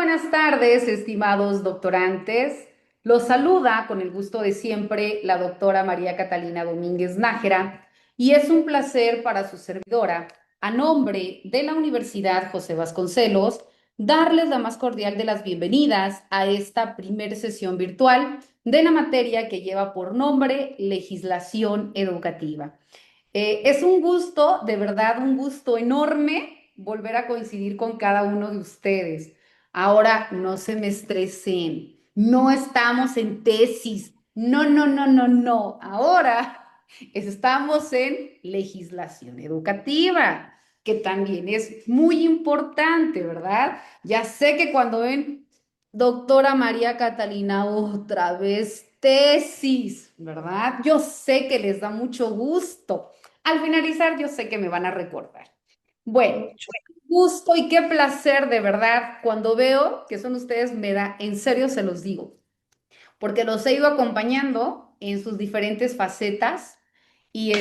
buenas tardes, estimados doctorantes. Los saluda con el gusto de siempre la doctora María Catalina Domínguez Nájera y es un placer para su servidora, a nombre de la Universidad José Vasconcelos, darles la más cordial de las bienvenidas a esta primer sesión virtual de la materia que lleva por nombre Legislación Educativa. Es un gusto, de verdad, un gusto enorme volver a coincidir con cada uno de ustedes. Ahora, no se me estresen, no estamos en tesis, no, no, no, no, no. Ahora estamos en legislación educativa, que también es muy importante, ¿verdad? Ya sé que cuando ven, doctora María Catalina, otra vez tesis, ¿verdad? Yo sé que les da mucho gusto. Al finalizar, yo sé que me van a recordar. Bueno, qué gusto y qué placer de verdad. Cuando veo que son ustedes, me da, en serio se los digo, porque los he ido acompañando en sus diferentes facetas y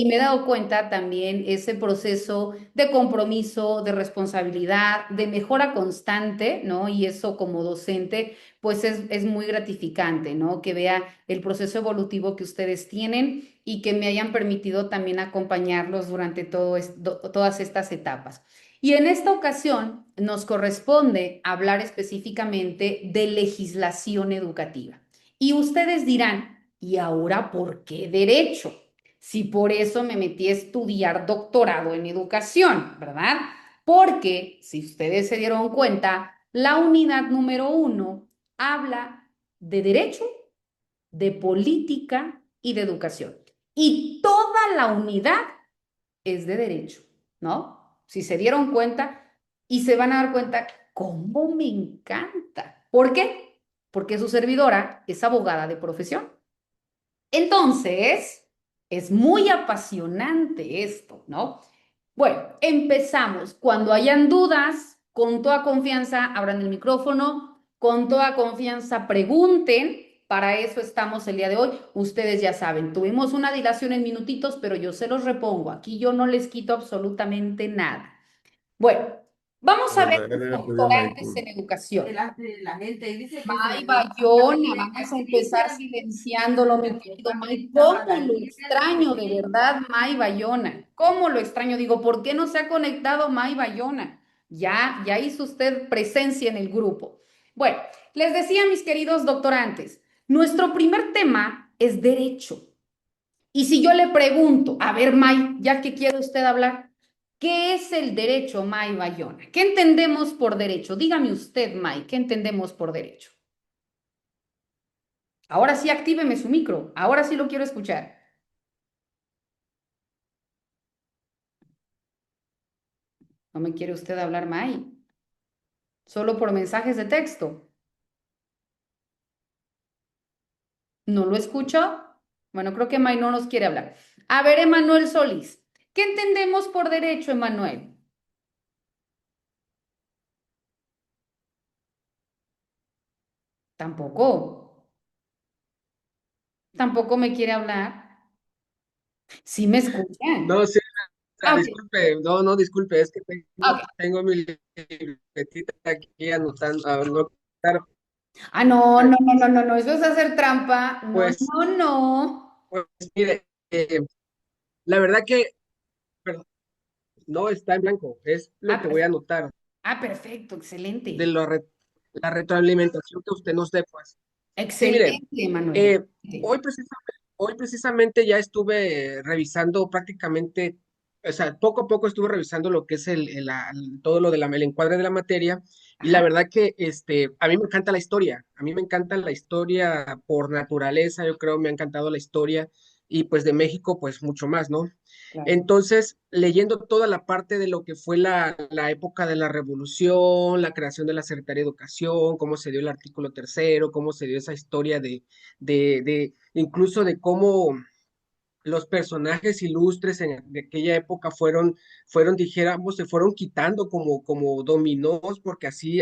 me he dado cuenta también ese proceso de compromiso, de responsabilidad, de mejora constante, ¿no? Y eso como docente, pues es muy gratificante, ¿no? Que vea el proceso evolutivo que ustedes tienen y que me hayan permitido también acompañarlos durante todas estas etapas. Y en esta ocasión nos corresponde hablar específicamente de legislación educativa. Y ustedes dirán, ¿y ahora por qué derecho? Si por eso me metí a estudiar doctorado en educación, ¿verdad? Porque, si ustedes se dieron cuenta, la unidad número 1 habla de derecho, de política y de educación. Y toda la unidad es de derecho, ¿no? Si se dieron cuenta y se van a dar cuenta cómo me encanta. ¿Por qué? Porque su servidora es abogada de profesión. Entonces, es muy apasionante esto, ¿no? Bueno, empezamos. Cuando hayan dudas, con toda confianza, abran el micrófono, con toda confianza pregunten. Para eso estamos el día de hoy. Ustedes ya saben, tuvimos una dilación en minutitos, pero yo se los repongo. Aquí yo no les quito absolutamente nada. Bueno, vamos a ver Verdad, los era apoyo doctorantes Michael. en educación. La gente dice que se May le va a Bayona, la vamos a empezar Cristian, silenciándolo, mi que querido May. participa ¿Cómo lo Daniel, extraño de verdad, May Bayona? ¿Cómo lo extraño? Digo, ¿por qué no se ha conectado May Bayona? Ya hizo usted presencia en el grupo. Bueno, les decía, mis queridos doctorantes, nuestro primer tema es derecho. Y si yo le pregunto, a ver, May, ya que quiere usted hablar, ¿qué es el derecho, May Bayona? ¿Qué entendemos por derecho? Dígame usted, May, ¿qué entendemos por derecho? Ahora sí, actíveme su micro. Ahora sí lo quiero escuchar. ¿No me quiere usted hablar, May? Solo por mensajes de texto. ¿No lo escucho? Bueno, creo que May no nos quiere hablar. A ver, Emanuel Solís, ¿qué entendemos por derecho, Emanuel? Tampoco. Tampoco me quiere hablar. ¿Sí me escuchan? No, sí, Ah, ok. disculpe, no, disculpe, es que Ok. tengo mi libretita aquí anotando, no, claro, No, no, no, no, no, no, eso es hacer trampa. No, pues, no, no. pues mire, la verdad que, perdón, no está en blanco, es lo Ah, que voy a anotar perfecto, de excelente. la retroalimentación que usted nos dé, pues. Sí, mire, Excelente, Manuel. eh, hoy precisamente ya estuve revisando prácticamente, o sea, poco a poco estuve revisando lo que es todo lo de el encuadre de la materia, y la Ajá, verdad que a mí me encanta la historia, a mí me encanta la historia por naturaleza, yo creo, me ha encantado la historia, y pues de México, pues mucho más, ¿no? claro. Entonces, leyendo toda la parte de lo que fue la época de la Revolución, la creación de la Secretaría de Educación, cómo se dio el artículo tercero, cómo se dio esa historia incluso de cómo los personajes ilustres de aquella época dijéramos, se fueron quitando como dominós, porque así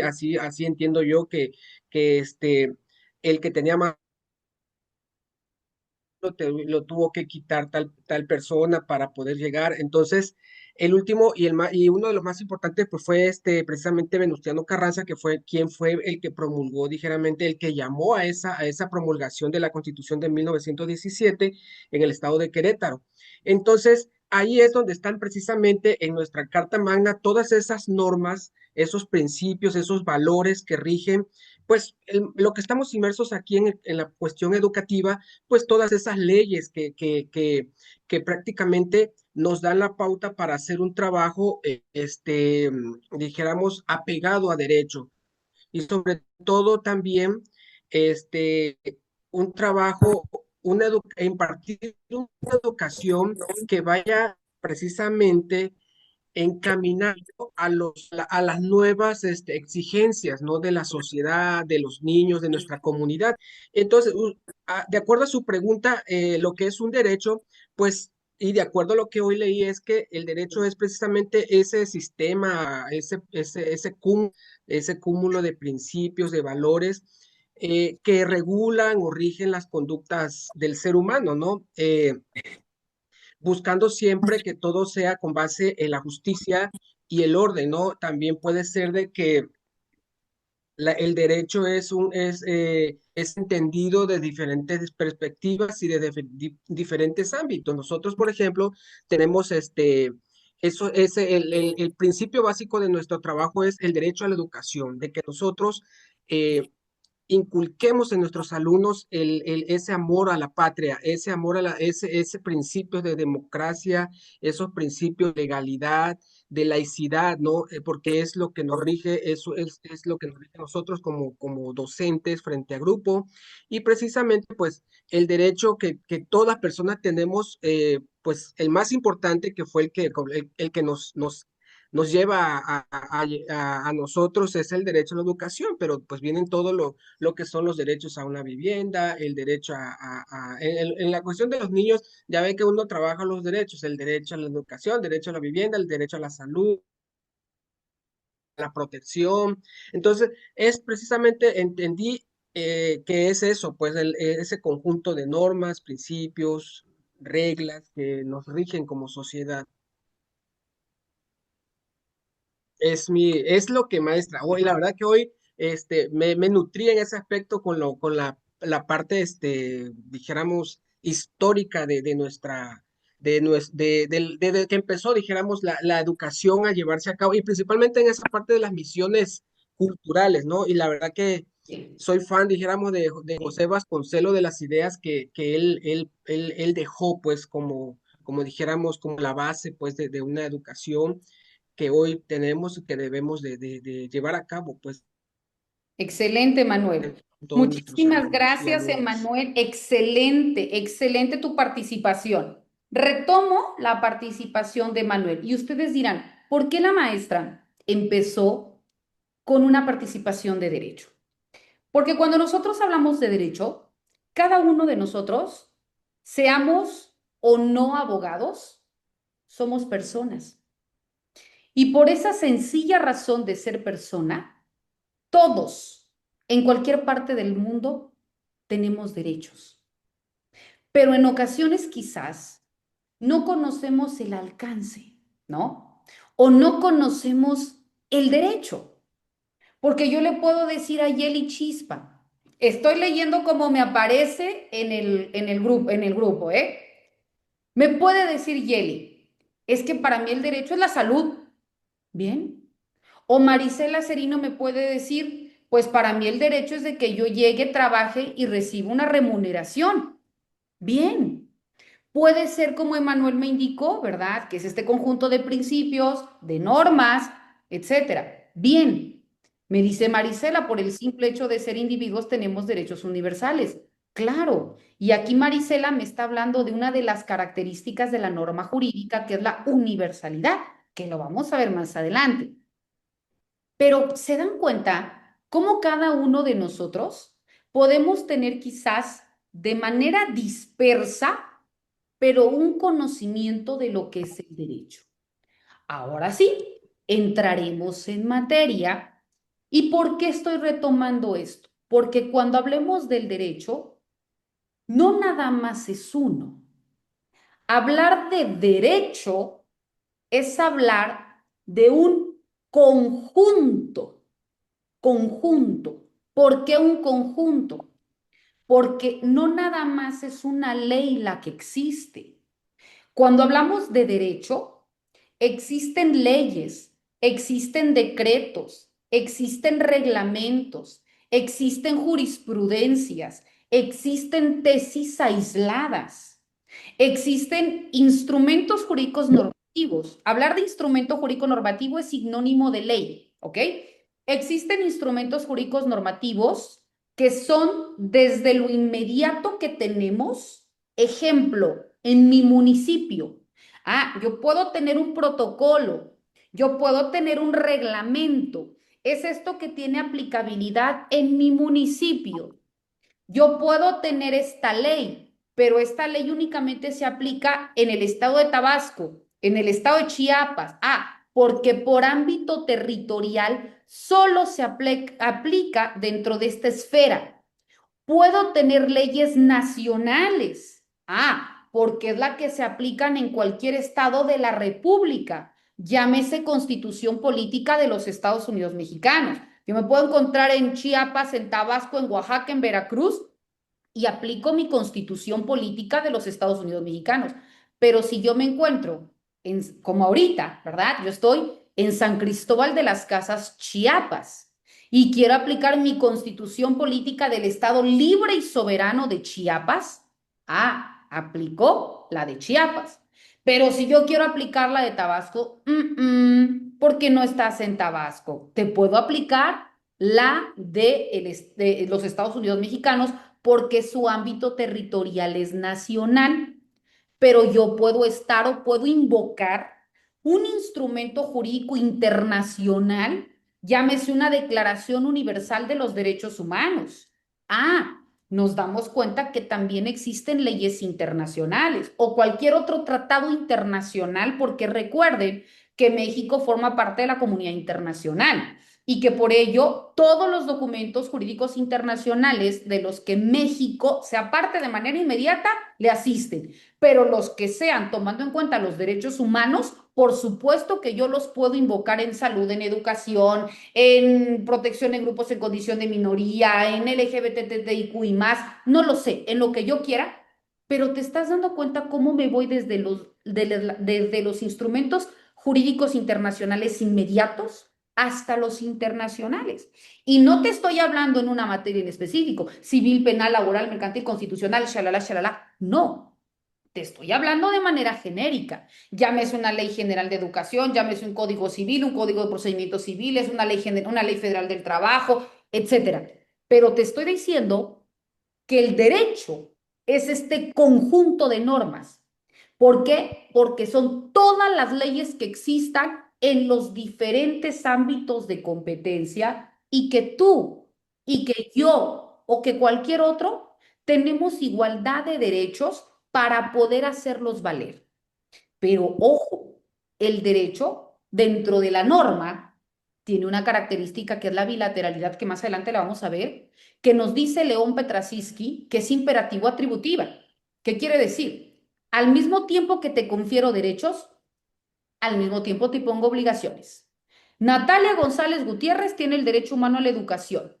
entiendo yo que el que tenía más lo tuvo que quitar tal persona para poder llegar. Entonces, el último y uno de los más importantes pues fue precisamente Venustiano Carranza, que fue quien fue el que promulgó, ligeramente, el que llamó a esa promulgación de la Constitución de 1917 en el estado de Querétaro. Entonces, ahí es donde están precisamente en nuestra Carta Magna todas esas normas, esos principios, esos valores que rigen, pues lo que estamos inmersos aquí en la cuestión educativa, pues todas esas leyes que prácticamente nos dan la pauta para hacer un trabajo, dijéramos, apegado a derecho. Y sobre todo también, este, un trabajo, impartir una educación que vaya precisamente encaminado a las nuevas exigencias, ¿no? De la sociedad, de los niños, de nuestra comunidad. Entonces, de acuerdo a su pregunta, lo que es un derecho, pues, y de acuerdo a lo que hoy leí, es que el derecho es precisamente ese sistema, ese cúmulo de principios, de valores, que regulan o rigen las conductas del ser humano, ¿no? Buscando siempre que todo sea con base en la justicia y el orden, ¿no? También puede ser de que el derecho es entendido de diferentes perspectivas y de diferentes ámbitos. Nosotros, por ejemplo, tenemos el principio básico de nuestro trabajo es el derecho a la educación, de que nosotros inculquemos en nuestros alumnos ese amor a la patria, ese amor ese principio de democracia, esos principios de legalidad, de laicidad, ¿no? Porque es lo que nos rige, eso es lo que nos rige a nosotros como docentes frente a grupo, y precisamente pues el derecho que todas personas tenemos, pues el más importante que fue el que nos lleva a nosotros es el derecho a la educación, pero pues vienen todo lo que son los derechos a una vivienda, el derecho en la cuestión de los niños, ya ve que uno trabaja los derechos, el derecho a la educación, derecho a la vivienda, el derecho a la salud, la protección. Entonces, es precisamente, entendí que es eso, pues ese conjunto de normas, principios, reglas que nos rigen como sociedad. Es lo que maestra. Hoy, la verdad que hoy me nutrí en ese aspecto con la parte, dijéramos, histórica de nuestra, de que empezó, dijéramos, la educación a llevarse a cabo, y principalmente en esa parte de las misiones culturales, ¿no? Y la verdad que soy fan, dijéramos, de José Vasconcelos, de las ideas que él dejó, pues, como dijéramos, como la base, pues, de una educación que hoy tenemos y que debemos de llevar a cabo, pues, Excelente, Manuel. en todos nuestros Muchísimas alumnos y gracias, alumnas. Emanuel. Excelente, excelente tu participación. Retomo la participación de Manuel y ustedes dirán, ¿por qué la maestra empezó con una participación de derecho? Porque cuando nosotros hablamos de derecho, cada uno de nosotros, seamos o no abogados, somos personas. Y por esa sencilla razón de ser persona, todos, en cualquier parte del mundo, tenemos derechos. Pero en ocasiones quizás no conocemos el alcance, ¿no? O no conocemos el derecho. Porque yo le puedo decir a Yeli Chispa, estoy leyendo como me aparece en el grupo, ¿eh? Me puede decir Yeli, es que para mí el derecho es la salud. Bien. O Marisela Cerino me puede decir, pues para mí el derecho es de que yo llegue, trabaje y reciba una remuneración. Bien. Puede ser como Emanuel me indicó, ¿verdad? Que es este conjunto de principios, de normas, etcétera. Bien. Me dice Marisela, por el simple hecho de ser individuos tenemos derechos universales. Claro. Y aquí Marisela me está hablando de una de las características de la norma jurídica, que es la universalidad, que lo vamos a ver más adelante. Pero se dan cuenta cómo cada uno de nosotros podemos tener quizás de manera dispersa, pero un conocimiento de lo que es el derecho. Ahora sí, entraremos en materia. ¿Y por qué estoy retomando esto? Porque cuando hablemos del derecho, no nada más es uno. Hablar de derecho es hablar de un conjunto, conjunto. ¿Por qué un conjunto? Porque no nada más es una ley la que existe. Cuando hablamos de derecho, existen leyes, existen decretos, existen reglamentos, existen jurisprudencias, existen tesis aisladas. Existen instrumentos jurídicos normativos. Hablar de instrumento jurídico normativo es sinónimo de ley, ¿ok? Existen instrumentos jurídicos normativos que son desde lo inmediato que tenemos. Ejemplo, en mi municipio. Yo puedo tener un protocolo, yo puedo tener un reglamento. Es esto que tiene aplicabilidad en mi municipio. Yo puedo tener esta ley, pero esta ley únicamente se aplica en el estado de Tabasco, en el estado de Chiapas. Porque por ámbito territorial solo se aplica dentro de esta esfera. Puedo tener leyes nacionales. Porque es la que se aplican en cualquier estado de la República. Llámese Constitución Política de los Estados Unidos Mexicanos. Yo me puedo encontrar en Chiapas, en Tabasco, en Oaxaca, en Veracruz y aplico mi Constitución Política de los Estados Unidos Mexicanos. Pero si yo me encuentro, como ahorita, ¿verdad? Yo estoy en San Cristóbal de las Casas, Chiapas, y quiero aplicar mi Constitución Política del Estado Libre y Soberano de Chiapas. Aplicó la de Chiapas. Pero si yo quiero aplicar la de Tabasco, ¿por qué no estás en Tabasco? Te puedo aplicar la de los Estados Unidos Mexicanos porque su ámbito territorial es nacional, pero yo puedo estar o puedo invocar un instrumento jurídico internacional, llámese una Declaración Universal de los Derechos Humanos. Nos damos cuenta que también existen leyes internacionales o cualquier otro tratado internacional, porque recuerden que México forma parte de la comunidad internacional y que por ello todos los documentos jurídicos internacionales de los que México sea parte de manera inmediata le asisten, pero los que sean tomando en cuenta los derechos humanos, por supuesto que yo los puedo invocar en salud, en educación, en protección de grupos en condición de minoría, en LGBTTIQ y más, no lo sé, en lo que yo quiera, pero te estás dando cuenta cómo me voy desde los instrumentos jurídicos internacionales inmediatos hasta los internacionales. Y no te estoy hablando en una materia en específico, civil, penal, laboral, mercantil, constitucional, shalala, shalala. No, te estoy hablando de manera genérica. Llámese una ley general de educación, llámese un código civil, un código de procedimientos civiles, una ley federal del trabajo, etcétera. Pero te estoy diciendo que el derecho es este conjunto de normas. ¿Por qué? Porque son todas las leyes que existan en los diferentes ámbitos de competencia y que tú y que yo o que cualquier otro tenemos igualdad de derechos para poder hacerlos valer. Pero ojo, el derecho dentro de la norma tiene una característica que es la bilateralidad, que más adelante la vamos a ver, que nos dice León Petrasitsky que es imperativo atributiva. ¿Qué quiere decir? Al mismo tiempo que te confiero derechos, al mismo tiempo te pongo obligaciones. Natalia González Gutiérrez tiene el derecho humano a la educación.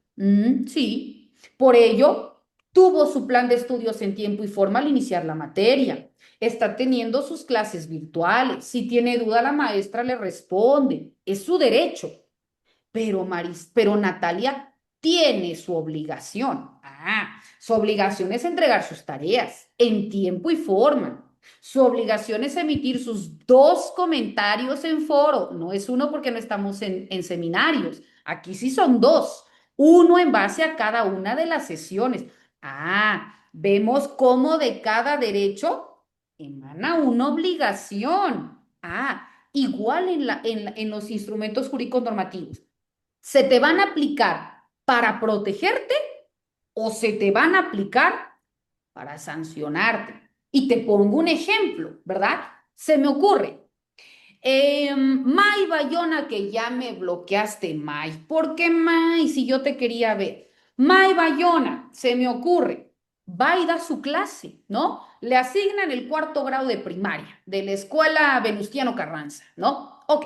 Sí, por ello tuvo su plan de estudios en tiempo y forma al iniciar la materia. Está teniendo sus clases virtuales. Si tiene duda, la maestra le responde. Es su derecho. Pero Natalia tiene su obligación. Su obligación es entregar sus tareas en tiempo y forma. Su obligación es emitir sus 2 comentarios en foro. No es uno porque no estamos en seminarios. Aquí sí son 2. Uno en base a cada una de las sesiones. Vemos cómo de cada derecho emana una obligación. Igual en los instrumentos jurídicos normativos. ¿Se te van a aplicar para protegerte o se te van a aplicar para sancionarte? Y te pongo un ejemplo, ¿verdad? Se me ocurre. May Bayona, que ya me bloqueaste, May. ¿Por qué, May? Si yo te quería ver. May Bayona, se me ocurre. va y da su clase, ¿no? Le asignan el 4º grado de primaria de la escuela Venustiano Carranza, ¿no? Ok.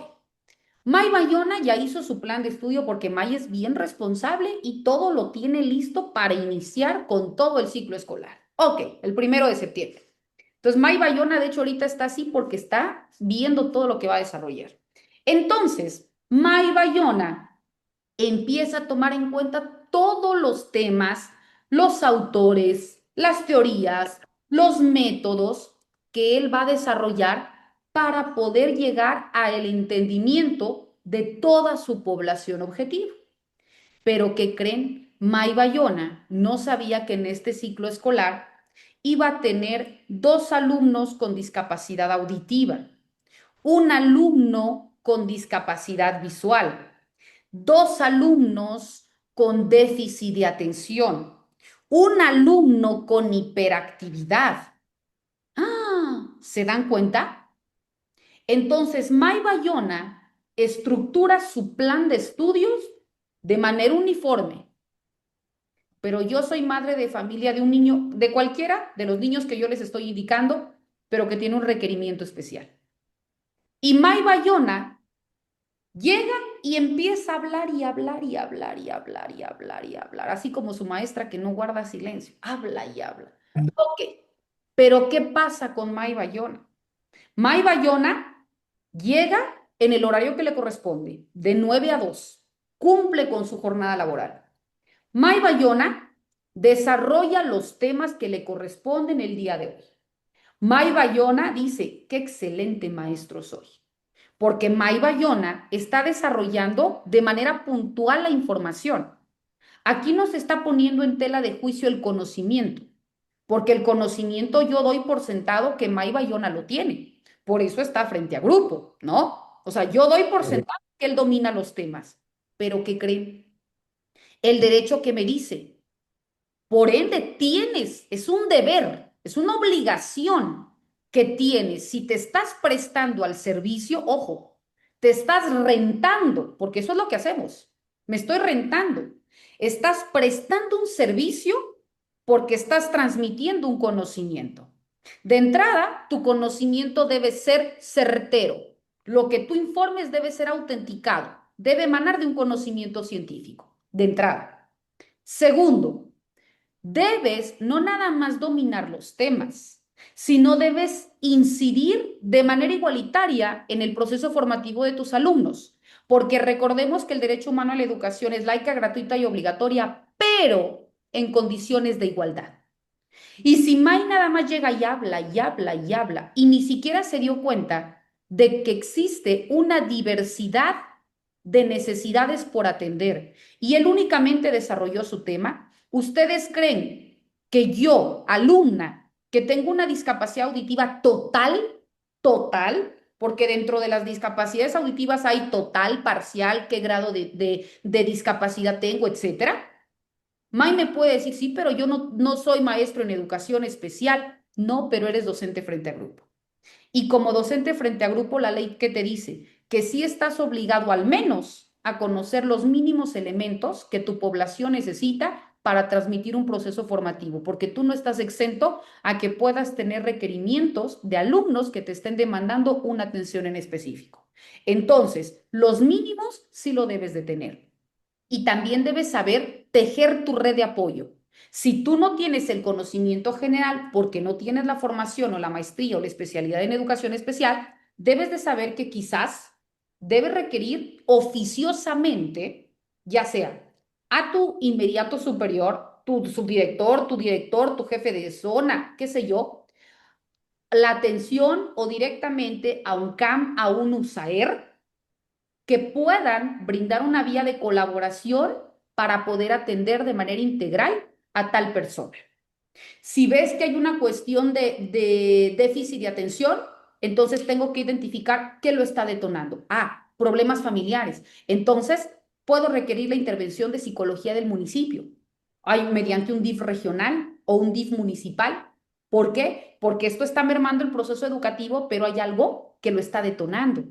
May Bayona ya hizo su plan de estudio porque May es bien responsable y todo lo tiene listo para iniciar con todo el ciclo escolar. Ok, el 1 de septiembre. Entonces, May Bayona, de hecho, ahorita está así porque está viendo todo lo que va a desarrollar. Entonces, May Bayona empieza a tomar en cuenta todos los temas, los autores, las teorías, los métodos que él va a desarrollar para poder llegar al entendimiento de toda su población objetivo. Pero ¿qué creen? May Bayona no sabía que en este ciclo escolar iba a tener 2 alumnos con discapacidad auditiva, un alumno con discapacidad visual, 2 alumnos con déficit de atención, un alumno con hiperactividad. Ah, ¿se dan cuenta? Entonces, May Bayona estructura su plan de estudios de manera uniforme. Pero yo soy madre de familia de un niño, de cualquiera de los niños que yo les estoy indicando, pero que tiene un requerimiento especial. Y May Bayona llega y empieza a hablar y hablar y hablar y hablar y hablar y hablar, así como su maestra que no guarda silencio, habla y habla. Ok, pero ¿qué pasa con May Bayona? May Bayona llega en el horario que le corresponde, de 9 a 2, cumple con su jornada laboral. May Bayona desarrolla los temas que le corresponden el día de hoy. May Bayona dice, qué excelente maestro soy, porque May Bayona está desarrollando de manera puntual la información. Aquí nos está poniendo en tela de juicio el conocimiento, porque el conocimiento yo doy por sentado que May Bayona lo tiene. Por eso está frente a grupo, ¿no? O sea, yo doy por sentado que él domina los temas. Pero ¿qué creen? El derecho que me dice, por ende tienes, es un deber, es una obligación que tienes. Si te estás prestando al servicio, ojo, te estás rentando, porque eso es lo que hacemos. Me estoy rentando. Estás prestando un servicio porque estás transmitiendo un conocimiento. De entrada, tu conocimiento debe ser certero. Lo que tú informes debe ser autenticado, debe emanar de un conocimiento científico, de entrada. Segundo, debes no nada más dominar los temas, sino debes incidir de manera igualitaria en el proceso formativo de tus alumnos, porque recordemos que el derecho humano a la educación es laica, gratuita y obligatoria, pero en condiciones de igualdad. Y si May nada más llega y habla y habla y habla y ni siquiera se dio cuenta de que existe una diversidad de necesidades por atender y él únicamente desarrolló su tema, ¿ustedes creen que yo, alumna, que tengo una discapacidad auditiva total, porque dentro de las discapacidades auditivas hay total, parcial, qué grado de discapacidad tengo, etcétera? May me puede decir, sí, pero yo no soy maestro en educación especial. No, pero eres docente frente a grupo. Y como docente frente a grupo, la ley que te dice que sí estás obligado al menos a conocer los mínimos elementos que tu población necesita para transmitir un proceso formativo, porque tú no estás exento a que puedas tener requerimientos de alumnos que te estén demandando una atención en específico. Entonces, los mínimos sí lo debes de tener. Y también debes saber tejer tu red de apoyo. Si tú no tienes el conocimiento general porque no tienes la formación o la maestría o la especialidad en educación especial, debes de saber que quizás debes requerir oficiosamente, ya sea a tu inmediato superior, tu subdirector, tu director, tu jefe de zona, qué sé yo, la atención o directamente a un CAM, a un USAER, que puedan brindar una vía de colaboración para poder atender de manera integral a tal persona. Si ves que hay una cuestión de déficit de atención, entonces tengo que identificar qué lo está detonando. Ah, problemas familiares. Entonces, puedo requerir la intervención de psicología del municipio. Hay mediante un DIF regional o un DIF municipal. ¿Por qué? Porque esto está mermando el proceso educativo, pero hay algo que lo está detonando.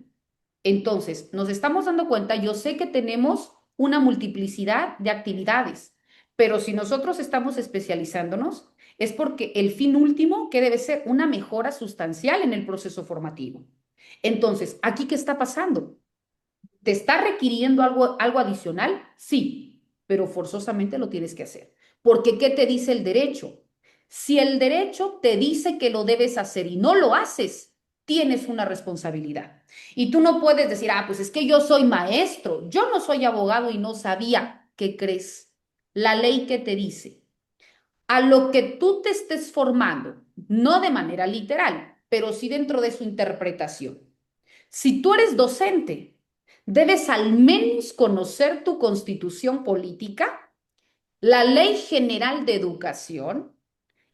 Entonces, nos estamos dando cuenta, yo sé que tenemos una multiplicidad de actividades, pero si nosotros estamos especializándonos, es porque el fin último, que debe ser una mejora sustancial en el proceso formativo. Entonces, ¿aquí qué está pasando? ¿Te está requiriendo algo adicional? Sí, pero forzosamente lo tienes que hacer. Porque ¿qué te dice el derecho? Si el derecho te dice que lo debes hacer y no lo haces, tienes una responsabilidad. Y tú no puedes decir, pues es que yo soy maestro, yo no soy abogado y no sabía. ¿Qué crees? La ley que te dice, a lo que tú te estés formando, no de manera literal, pero sí dentro de su interpretación. Si tú eres docente, debes al menos conocer tu constitución política, la Ley General de Educación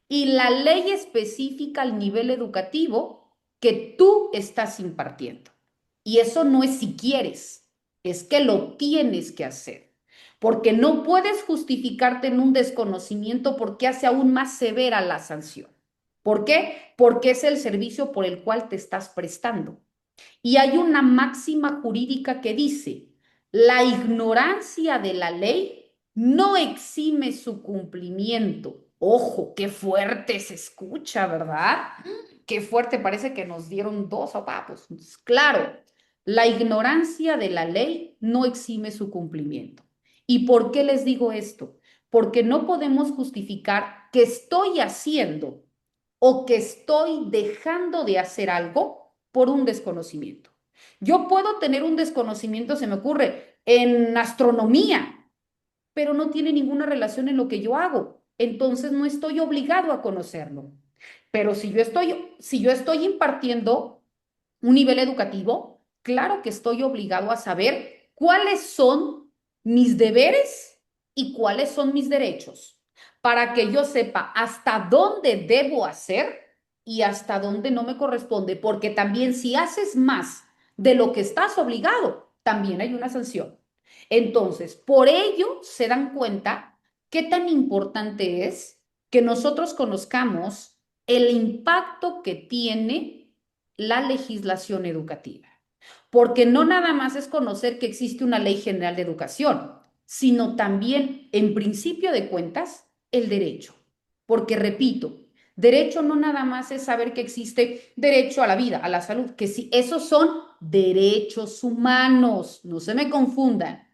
y la ley específica al nivel educativo que tú estás impartiendo. Y eso no es si quieres, es que lo tienes que hacer. Porque no puedes justificarte en un desconocimiento porque hace aún más severa la sanción. ¿Por qué? Porque es el servicio por el cual te estás prestando. Y hay una máxima jurídica que dice, la ignorancia de la ley no exime su cumplimiento. Ojo, qué fuerte se escucha, ¿verdad? Qué fuerte, parece que nos dieron dos sopapos. Claro, la ignorancia de la ley no exime su cumplimiento. ¿Y por qué les digo esto? Porque no podemos justificar que estoy haciendo o que estoy dejando de hacer algo por un desconocimiento. Yo puedo tener un desconocimiento, se me ocurre, en astronomía, pero no tiene ninguna relación en lo que yo hago. Entonces no estoy obligado a conocerlo. Pero si yo estoy impartiendo un nivel educativo, claro que estoy obligado a saber cuáles son mis deberes y cuáles son mis derechos, para que yo sepa hasta dónde debo hacer y hasta dónde no me corresponde, porque también si haces más de lo que estás obligado, también hay una sanción. Entonces, por ello se dan cuenta qué tan importante es que nosotros conozcamos el impacto que tiene la legislación educativa. Porque no nada más es conocer que existe una ley general de educación, sino también, en principio de cuentas, el derecho. Porque, repito, derecho no nada más es saber que existe derecho a la vida, a la salud, que sí, esos son derechos humanos, no se me confundan.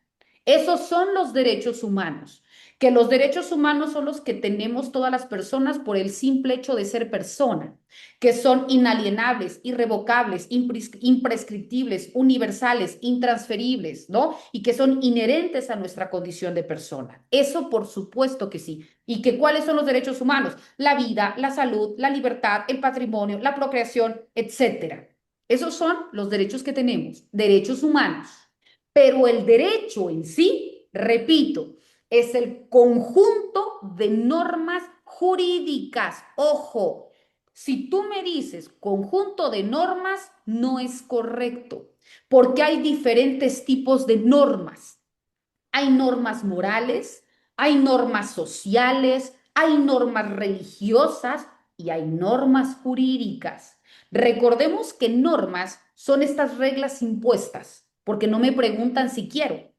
Esos son los derechos humanos, que los derechos humanos son los que tenemos todas las personas por el simple hecho de ser persona, que son inalienables, irrevocables, imprescriptibles, universales, intransferibles, ¿no? Y que son inherentes a nuestra condición de persona. Eso por supuesto que sí. ¿Y que cuáles son los derechos humanos? La vida, la salud, la libertad, el patrimonio, la procreación, etcétera. Esos son los derechos que tenemos, derechos humanos. Pero el derecho en sí, repito, es el conjunto de normas jurídicas. Ojo, si tú me dices conjunto de normas, no es correcto, porque hay diferentes tipos de normas. Hay normas morales, hay normas sociales, hay normas religiosas y hay normas jurídicas. Recordemos que normas son estas reglas impuestas, porque no me preguntan si quiero,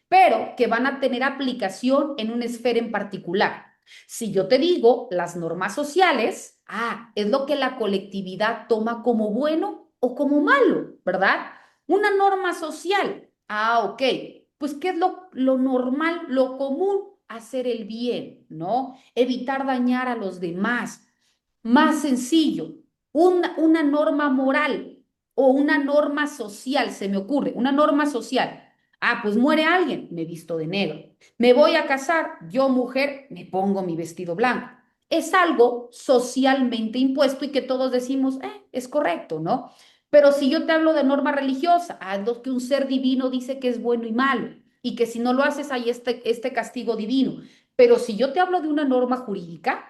pero que van a tener aplicación en una esfera en particular. Si yo te digo las normas sociales, es lo que la colectividad toma como bueno o como malo, ¿verdad? Una norma social, ok, pues ¿qué es lo normal, lo común? Hacer el bien, ¿no? Evitar dañar a los demás. Más sencillo, una norma moral o una norma social, se me ocurre, una norma social. Pues muere alguien, me visto de negro. Me voy a casar, yo mujer, me pongo mi vestido blanco. Es algo socialmente impuesto y que todos decimos, es correcto, ¿no? Pero si yo te hablo de norma religiosa, lo que un ser divino dice que es bueno y malo, y que si no lo haces hay este castigo divino. Pero si yo te hablo de una norma jurídica,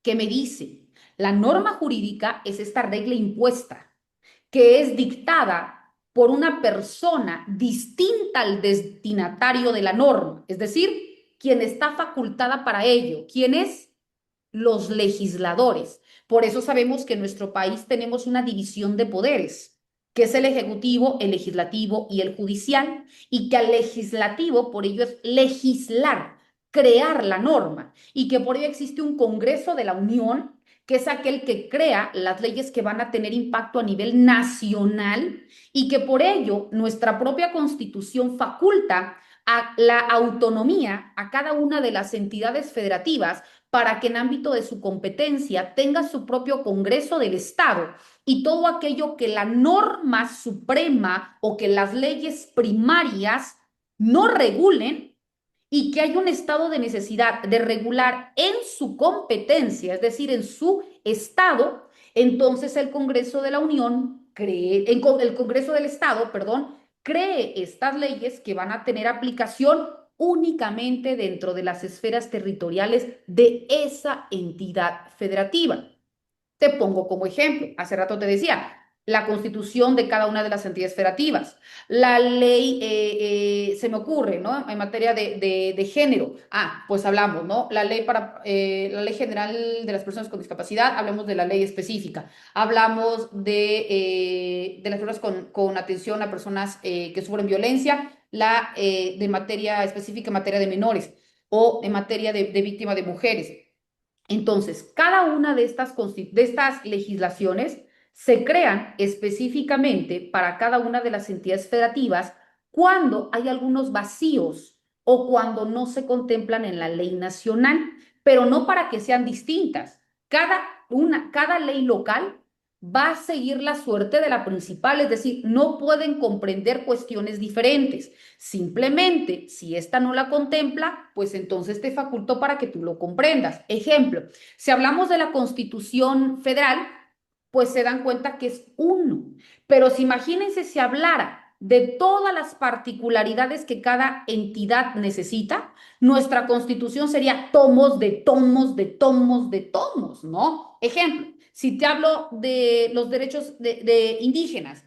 ¿qué me dice? La norma jurídica es esta regla impuesta que es dictada por una persona distinta al destinatario de la norma, es decir, quien está facultada para ello. ¿Quién es? Los legisladores. Por eso sabemos que en nuestro país tenemos una división de poderes, que es el ejecutivo, el legislativo y el judicial, y que al legislativo, por ello, es legislar, crear la norma y que por ello existe un Congreso de la Unión, que es aquel que crea las leyes que van a tener impacto a nivel nacional y que por ello nuestra propia Constitución faculta a la autonomía a cada una de las entidades federativas para que en ámbito de su competencia tenga su propio Congreso del Estado y todo aquello que la norma suprema o que las leyes primarias no regulen y que hay un estado de necesidad de regular en su competencia, es decir, en su estado, entonces el Congreso de la Unión cree, el Congreso del Estado, perdón, cree estas leyes que van a tener aplicación únicamente dentro de las esferas territoriales de esa entidad federativa. Te pongo como ejemplo, hace rato te decía, la constitución de cada una de las entidades federativas, la ley, se me ocurre, ¿no? En materia de género, pues hablamos, ¿no? La ley general de las personas con discapacidad, hablamos de la ley específica, hablamos de las personas con atención a personas que sufren violencia, de materia específica en materia de menores o en materia de víctima de mujeres. Entonces, cada una de estas legislaciones se crean específicamente para cada una de las entidades federativas cuando hay algunos vacíos o cuando no se contemplan en la ley nacional, pero no para que sean distintas. Cada ley local va a seguir la suerte de la principal, es decir, no pueden comprender cuestiones diferentes. Simplemente, si esta no la contempla, pues entonces te facultó para que tú lo comprendas. Ejemplo, si hablamos de la Constitución Federal, pues se dan cuenta que es uno. Pero si imagínense si hablara de todas las particularidades que cada entidad necesita, nuestra Constitución sería tomos de tomos de tomos de tomos, ¿no? Ejemplo, si te hablo de los derechos de indígenas,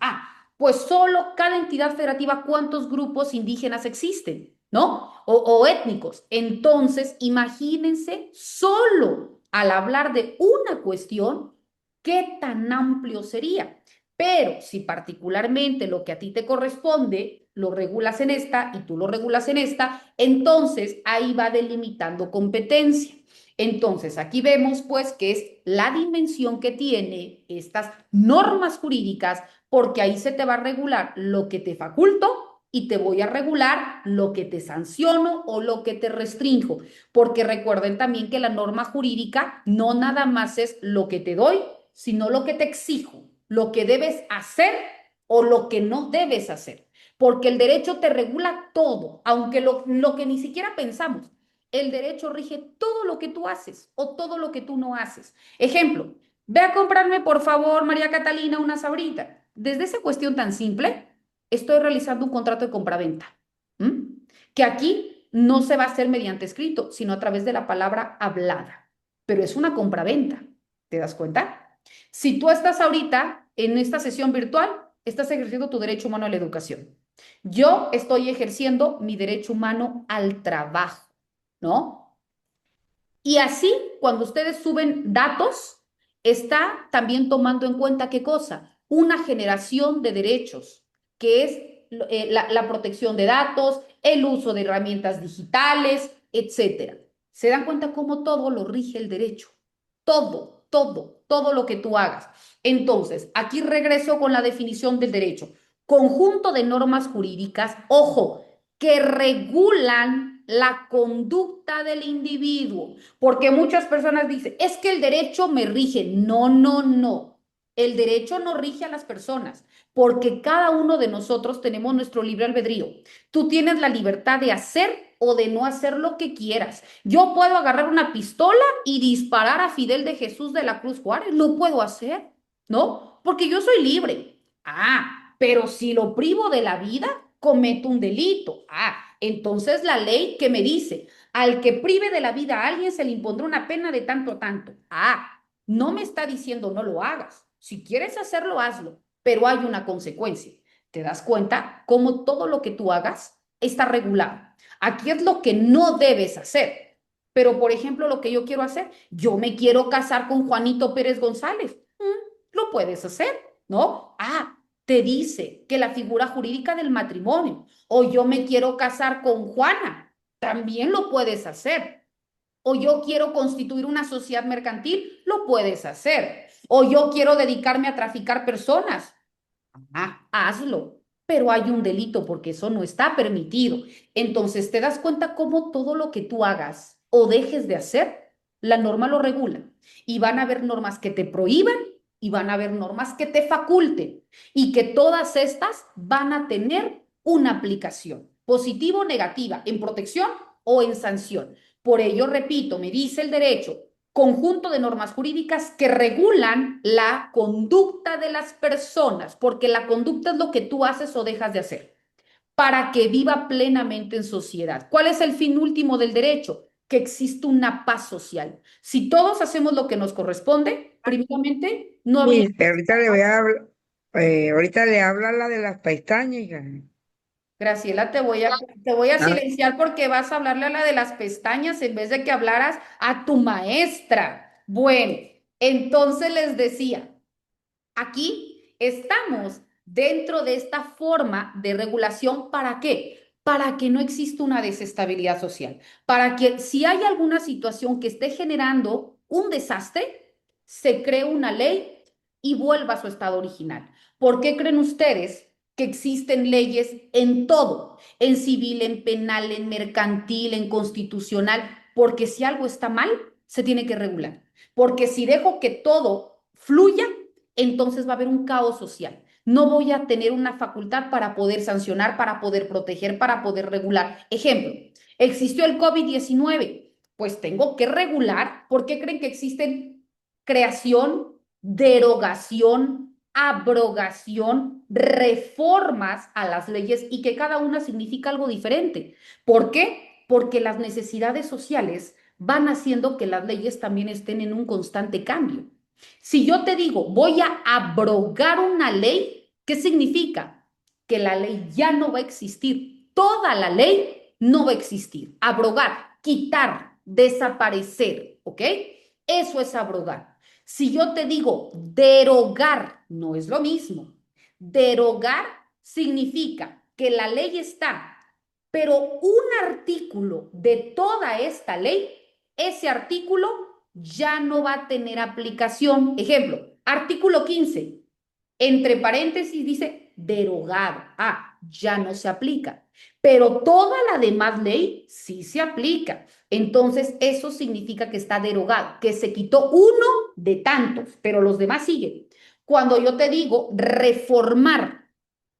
pues solo cada entidad federativa, ¿cuántos grupos indígenas existen? ¿No? O étnicos. Entonces, imagínense solo al hablar de una cuestión, qué tan amplio sería. Pero si particularmente lo que a ti te corresponde lo regulas en esta y tú lo regulas en esta, entonces ahí va delimitando competencia. Entonces, aquí vemos pues que es la dimensión que tiene estas normas jurídicas, porque ahí se te va a regular lo que te faculto y te voy a regular lo que te sanciono o lo que te restrinjo, porque recuerden también que la norma jurídica no nada más es lo que te doy, sino lo que te exijo, lo que debes hacer o lo que no debes hacer, porque el derecho te regula todo, aunque lo que ni siquiera pensamos. El derecho rige todo lo que tú haces o todo lo que tú no haces. Ejemplo, ve a comprarme, por favor, María Catalina, una sabrita. Desde esa cuestión tan simple, estoy realizando un contrato de compraventa, que aquí no se va a hacer mediante escrito, sino a través de la palabra hablada. Pero es una compraventa, ¿te das cuenta? Si tú estás ahorita en esta sesión virtual, estás ejerciendo tu derecho humano a la educación. Yo estoy ejerciendo mi derecho humano al trabajo, ¿no? Y así, cuando ustedes suben datos, está también tomando en cuenta qué cosa, una generación de derechos, que es la protección de datos, el uso de herramientas digitales, etcétera. ¿Se dan cuenta cómo todo lo rige el derecho? Todo lo que tú hagas. Entonces, aquí regreso con la definición del derecho. Conjunto de normas jurídicas, ojo, que regulan la conducta del individuo, porque muchas personas dicen, es que el derecho me rige. No, no, no. El derecho no rige a las personas, porque cada uno de nosotros tenemos nuestro libre albedrío. Tú tienes la libertad de hacer o de no hacer lo que quieras. Yo puedo agarrar una pistola y disparar a Fidel de Jesús de la Cruz Juárez. Lo puedo hacer, ¿no? Porque yo soy libre. Pero si lo privo de la vida, cometo un delito. Entonces la ley que me dice, al que prive de la vida a alguien se le impondrá una pena de tanto a tanto. No me está diciendo no lo hagas. Si quieres hacerlo, hazlo, pero hay una consecuencia. ¿Te das cuenta cómo todo lo que tú hagas está regulado? Aquí es lo que no debes hacer. Pero, por ejemplo, lo que yo quiero hacer, yo me quiero casar con Juanito Pérez González. Lo puedes hacer, ¿no? Te dice que la figura jurídica del matrimonio, o yo me quiero casar con Juana, también lo puedes hacer. O yo quiero constituir una sociedad mercantil, lo puedes hacer. O yo quiero dedicarme a traficar personas, hazlo. Pero hay un delito porque eso no está permitido. Entonces te das cuenta cómo todo lo que tú hagas o dejes de hacer, la norma lo regula. Y van a haber normas que te prohíban y van a haber normas que te faculten. Y que todas estas van a tener una aplicación, positiva o negativa, en protección o en sanción. Por ello, repito, me dice el derecho, conjunto de normas jurídicas que regulan la conducta de las personas, porque la conducta es lo que tú haces o dejas de hacer, para que viva plenamente en sociedad. ¿Cuál es el fin último del derecho? Que exista una paz social. Si todos hacemos lo que nos corresponde, primeramente, no habría... Sí, ahorita le voy a hablar, ahorita le habla la de las pestañas, hija. Graciela, te voy a Ah, silenciar porque vas a hablarle a la de las pestañas en vez de que hablaras a tu maestra. Bueno, entonces les decía, aquí estamos dentro de esta forma de regulación. ¿Para qué? Para que no exista una desestabilidad social. Para que si hay alguna situación que esté generando un desastre, se cree una ley y vuelva a su estado original. ¿Por qué creen ustedes que existen leyes en todo? En civil, en penal, en mercantil, en constitucional. Porque si algo está mal, se tiene que regular. Porque si dejo que todo fluya, entonces va a haber un caos social. No voy a tener una facultad para poder sancionar, para poder proteger, para poder regular. Ejemplo, existió el COVID-19, pues tengo que regular. ¿Por qué creen que existen creación, derogación, abrogación, reformas a las leyes y que cada una significa algo diferente? ¿Por qué? Porque las necesidades sociales van haciendo que las leyes también estén en un constante cambio. Si yo te digo, voy a abrogar una ley, ¿qué significa? Que la ley ya no va a existir. Toda la ley no va a existir. Abrogar, quitar, desaparecer, ¿ok? Eso es abrogar. Si yo te digo derogar, no es lo mismo. Derogar significa que la ley está, pero un artículo de toda esta ley, ese artículo ya no va a tener aplicación. Ejemplo, artículo 15, entre paréntesis dice derogado. Ya no se aplica. Pero toda la demás ley sí se aplica. Entonces, eso significa que está derogado, que se quitó uno de tantos, pero los demás siguen. Cuando yo te digo reformar,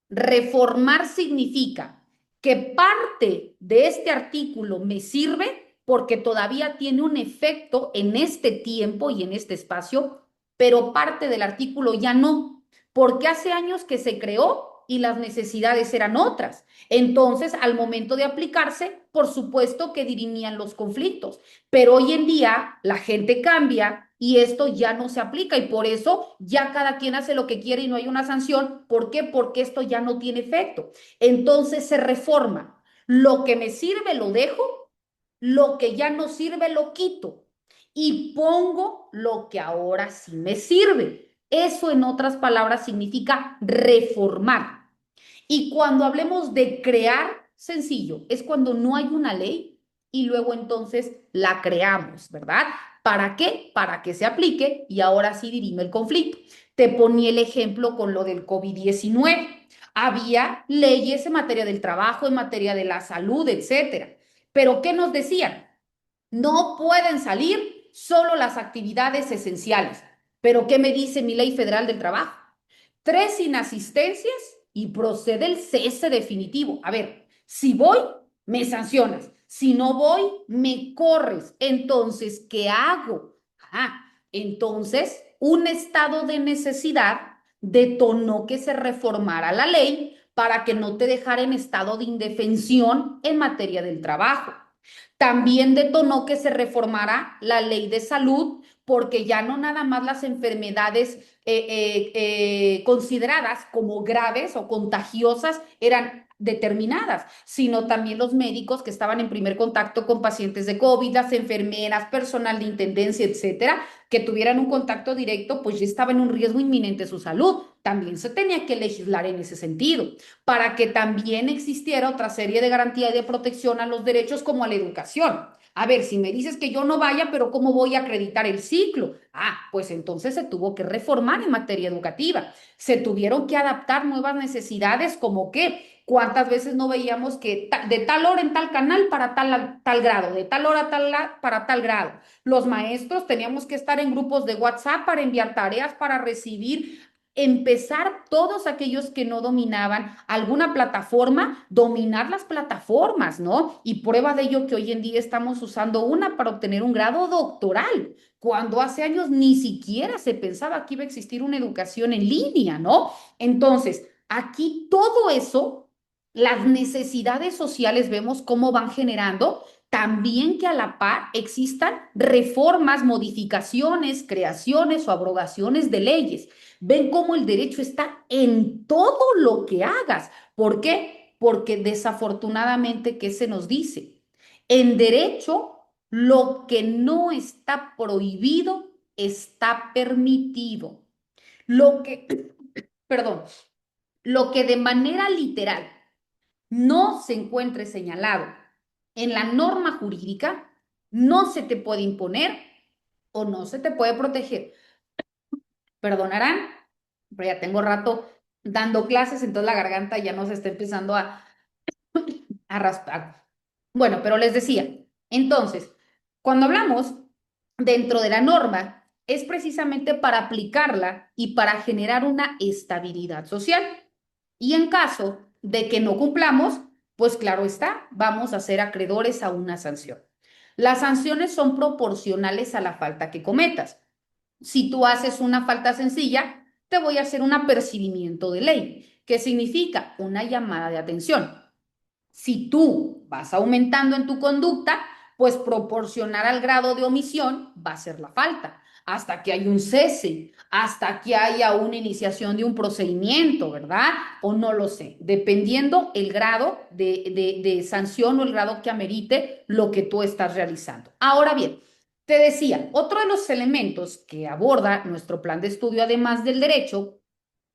reformar significa que parte de este artículo me sirve porque todavía tiene un efecto en este tiempo y en este espacio, pero parte del artículo ya no, porque hace años que se creó y las necesidades eran otras. Entonces, al momento de aplicarse, por supuesto que dirimían los conflictos, pero hoy en día la gente cambia y esto ya no se aplica y por eso ya cada quien hace lo que quiere y no hay una sanción. ¿Por qué? Porque esto ya no tiene efecto. Entonces se reforma. Lo que me sirve lo dejo, lo que ya no sirve lo quito y pongo lo que ahora sí me sirve. Eso, en otras palabras, significa reformar. Y cuando hablemos de crear, sencillo, es cuando no hay una ley y luego entonces la creamos, ¿verdad? ¿Para qué? Para que se aplique y ahora sí dirime el conflicto. Te ponía el ejemplo con lo del COVID-19. Había leyes en materia del trabajo, en materia de la salud, etcétera. Pero ¿qué nos decían? No pueden salir solo las actividades esenciales. Pero ¿qué me dice mi ley federal del trabajo? 3 inasistencias y procede el cese definitivo. A ver, si voy, me sancionas. Si no voy, me corres. Entonces, ¿qué hago? Entonces, un estado de necesidad detonó que se reformara la ley para que no te dejara en estado de indefensión en materia del trabajo. También detonó que se reformara la ley de salud porque ya no nada más las enfermedades consideradas como graves o contagiosas eran determinadas, sino también los médicos que estaban en primer contacto con pacientes de COVID, las enfermeras, personal de intendencia, etcétera, que tuvieran un contacto directo, pues ya estaba en un riesgo inminente su salud. También se tenía que legislar en ese sentido, para que también existiera otra serie de garantía y de protección a los derechos como a la educación. A ver, si me dices que yo no vaya, pero ¿cómo voy a acreditar el ciclo? Ah, pues entonces se tuvo que reformar en materia educativa. Se tuvieron que adaptar nuevas necesidades como que cuántas veces no veíamos que de tal hora en tal canal para tal grado, de tal hora para tal grado. Los maestros teníamos que estar en grupos de WhatsApp para enviar tareas, para recibir, empezar todos aquellos que no dominaban alguna plataforma, dominar las plataformas, ¿no? Y prueba de ello que hoy en día estamos usando una para obtener un grado doctoral, cuando hace años ni siquiera se pensaba que iba a existir una educación en línea, ¿no? Entonces, aquí todo eso, las necesidades sociales, vemos cómo van generando también que a la par existan reformas, modificaciones, creaciones o abrogaciones de leyes. Ven cómo el derecho está en todo lo que hagas. ¿Por qué? Porque desafortunadamente, ¿qué se nos dice? En derecho, lo que no está prohibido está permitido. Lo que, perdón, lo que de manera literal no se encuentre señalado en la norma jurídica, no se te puede imponer o no se te puede proteger. Perdonarán, pero ya tengo rato dando clases, entonces la garganta ya no se está empezando a raspar. Bueno, pero les decía, entonces, cuando hablamos dentro de la norma, es precisamente para aplicarla y para generar una estabilidad social. Y en caso de que no cumplamos, pues claro está, vamos a ser acreedores a una sanción. Las sanciones son proporcionales a la falta que cometas. Si tú haces una falta sencilla, te voy a hacer un apercibimiento de ley, que significa una llamada de atención. Si tú vas aumentando en tu conducta, pues proporcionar al grado de omisión va a ser la falta, hasta que hay un cese, hasta que haya una iniciación de un procedimiento, ¿verdad? O no lo sé, dependiendo el grado de sanción o el grado que amerite lo que tú estás realizando. Ahora bien, te decía, otro de los elementos que aborda nuestro plan de estudio, además del derecho,